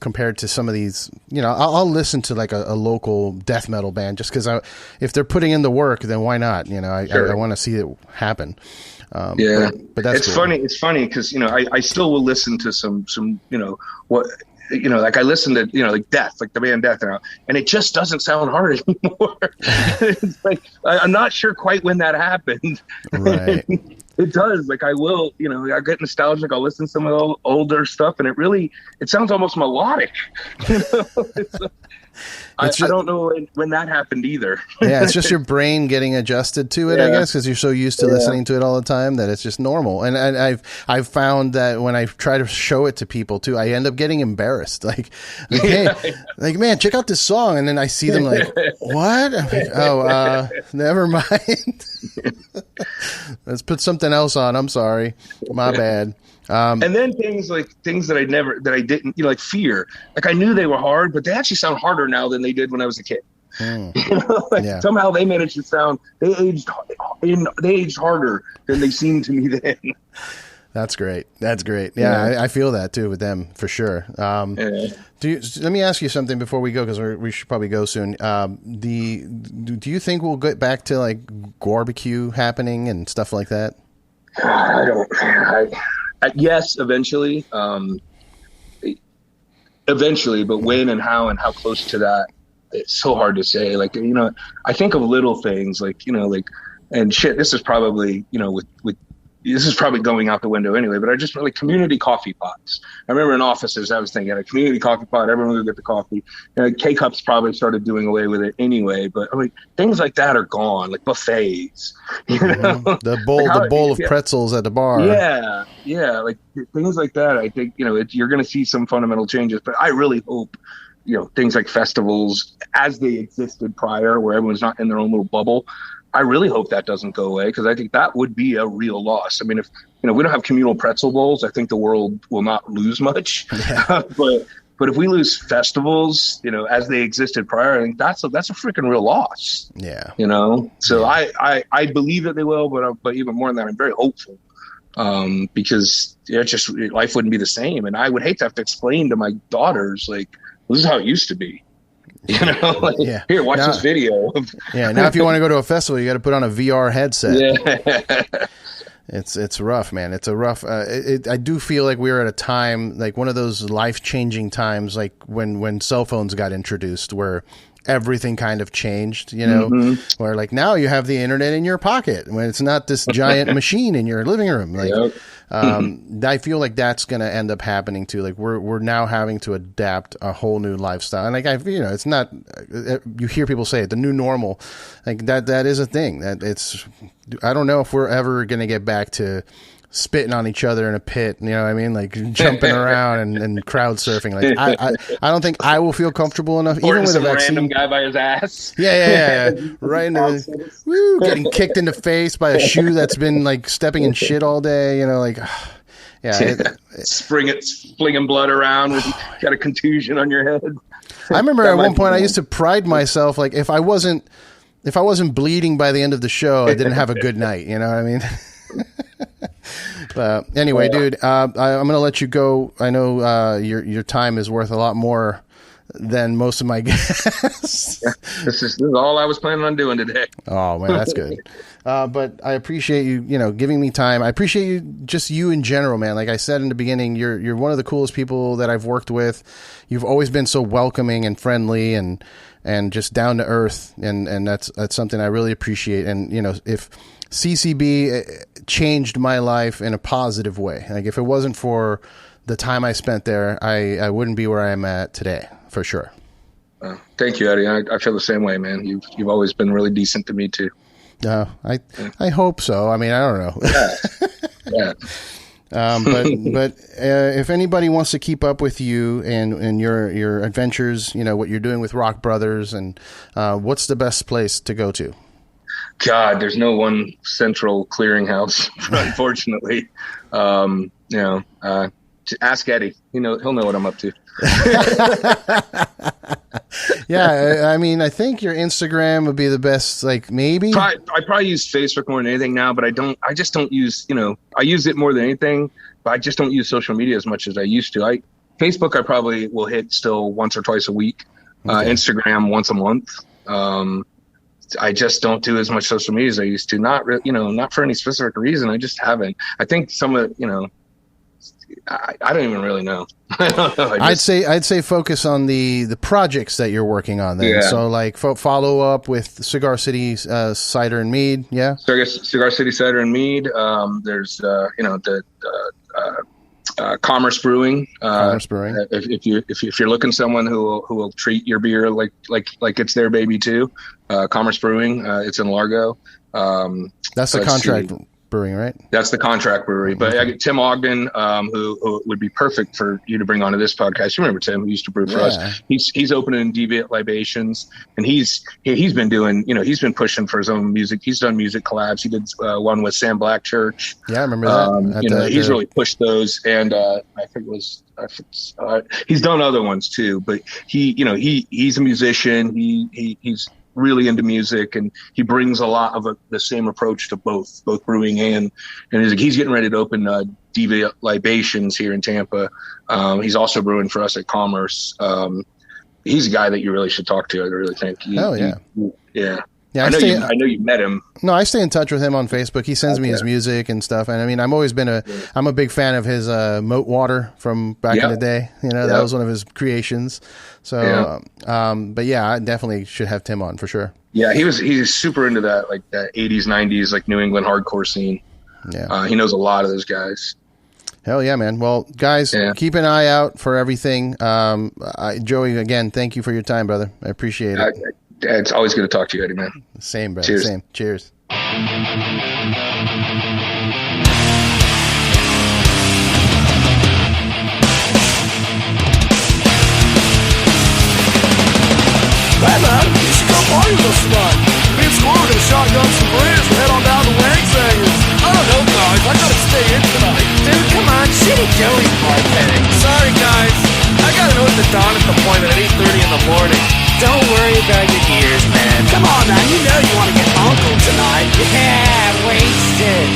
Compared to some of these, I'll listen to like a local death metal band just because if they're putting in the work, then why not? I want to see it happen. But that's cool. Funny. It's funny because I still will listen to some like I listen to like Death, like the band Death now, and it just doesn't sound hard anymore. It's like I'm not sure quite when that happened. Right. It does. Like I will, I get nostalgic. I'll listen to some of the older stuff, and it sounds almost melodic. I don't know when that happened either. Yeah, it's just your brain getting adjusted to it, I guess, because you're so used to listening to it all the time that it's just normal. And I've found that when I try to show it to people too, I end up getting embarrassed. Like hey, like, man, check out this song, and then I see them like, what? I'm like, oh, never mind. Let's put something else on. I'm sorry, my bad. And then things that I didn't, like Fear. Like I knew they were hard, but they actually sound harder now than they did when I was a kid. Somehow they managed to sound, they aged harder than they seemed to me then. That's great. Yeah. I feel that too with them for sure. Let me ask you something before we go, because we should probably go soon. Do you think we'll get back to like barbecue happening and stuff like that? Yes, eventually. But when and how close to that, it's so hard to say. Like, I think of little things like, and shit, this is probably, this is probably going out the window anyway, but I just really community coffee pots. I remember in offices, I was thinking a community coffee pot, everyone would get the coffee. K-Cups probably started doing away with it anyway, but I mean, things like that are gone, like buffets, The bowl of pretzels at the bar. Yeah. Like things like that. I think, you're going to see some fundamental changes, but I really hope, things like festivals as they existed prior, where everyone's not in their own little bubble. I really hope that doesn't go away, because I think that would be a real loss. I mean, if we don't have communal pretzel bowls, I think the world will not lose much. Yeah. But if we lose festivals, as they existed prior, I think that's a freaking real loss. Yeah. So I believe that they will, but even more than that, I'm very hopeful, because just life wouldn't be the same, and I would hate to have to explain to my daughters like, this is how it used to be. Here, watch this video. Now if you want to go to a festival, you got to put on a VR headset. Yeah. It's rough, man. It's a rough. I do feel like we're at a time, like one of those life-changing times, like when cell phones got introduced, where everything kind of changed. Where like now you have the internet in your pocket when it's not this giant machine in your living room. Like, I feel like that's going to end up happening too. Like we're now having to adapt a whole new lifestyle, and like it's not. You hear people say it, the new normal, like that is a thing. That it's. I don't know if we're ever going to get back to spitting on each other in a pit. You know what I mean? Like jumping around and crowd surfing. Like I don't think I will feel comfortable enough, even with a vaccine. Random guy by his ass. Yeah. Right in the getting kicked in the face by a shoe that's been like stepping in shit all day. Flinging blood around with got a contusion on your head. I remember at one point I used to pride myself, like if I wasn't bleeding by the end of the show, I didn't have a good night. You know what I mean? But anyway, dude, I'm going to let you go. I know your time is worth a lot more than most of my guests. This is all I was planning on doing today. Oh man, that's good. But I appreciate you, giving me time. I appreciate you in general, man. Like I said in the beginning, you're one of the coolest people that I've worked with. You've always been so welcoming and friendly and just down to earth. And that's something I really appreciate. And, if CCB changed my life in a positive way, like if it wasn't for the time I spent there, I wouldn't be where I am at today, for sure. Thank you, Eddie. I feel the same way, man. You've always been really decent to me too. I hope so. I mean, I don't know. Yeah. But if anybody wants to keep up with you and your adventures, what you're doing with Rock Brothers, and what's the best place to go to? God, there's no one central clearinghouse, unfortunately. Ask Eddie. He'll know what I'm up to. Yeah, I mean, I think your Instagram would be the best. Like maybe I probably use Facebook more than anything now, but I just don't use. I use it more than anything, but I just don't use social media as much as I used to. Facebook I probably will hit still once or twice a week. Okay. Instagram once a month. I just don't do as much social media as I used to. Not for any specific reason. I just haven't. I think some of I don't even really know. I don't know. I'd say focus on the projects that you're working on then. Yeah. So like follow up with Cigar City Cider and Mead. Yeah. Cigar City Cider and Mead. There's Commerce Brewing. Commerce Brewing. If you're looking someone who will treat your beer like it's their baby too, Commerce Brewing. It's in Largo. That's the contract brewing, right? That's the contract brewery. But I get Tim Ogden, who would be perfect for you to bring onto this podcast. You remember Tim, who used to brew for us. He's opening Deviant Libations, and he's been doing, he's been pushing for his own music. He's done music collabs. He did one with Sam Blackchurch. Yeah, I remember that. He's really pushed those, and I think it was. He's done other ones too, but he's a musician. He's really into music, and he brings a lot of the same approach to both brewing and he's getting ready to open Deviant Libations here in Tampa. He's also brewing for us at Commerce. He's a guy that you really should talk to. I really think. Yeah. I know you met him. No, I stay in touch with him on Facebook. He sends me his music and stuff. And I mean, I'm a big fan of his Moat Water from back in the day. That was one of his creations. So, but yeah, I definitely should have Tim on for sure. Yeah, he's super into that, like that 80s, 90s, like New England hardcore scene. Yeah. He knows a lot of those guys. Hell yeah, man. Well, guys, keep an eye out for everything. Joey, again, thank you for your time, brother. I appreciate it. It's always good to talk to you, Eddie, man. Same, brother. Cheers. Same. Cheers. Hey man, you should come party with us tonight. Me and Score are gonna shotgun some beers and head on down to Wang Sangers. I don't know, guys. I gotta stay in tonight. Dude, come on. Shitty Joey's bartending. Sorry, guys. I gotta go to the Donna's appointment at 8:30 in the morning. Don't worry about your ears, man. Come on, man. You know you want to get uncle tonight. Yeah, wasted.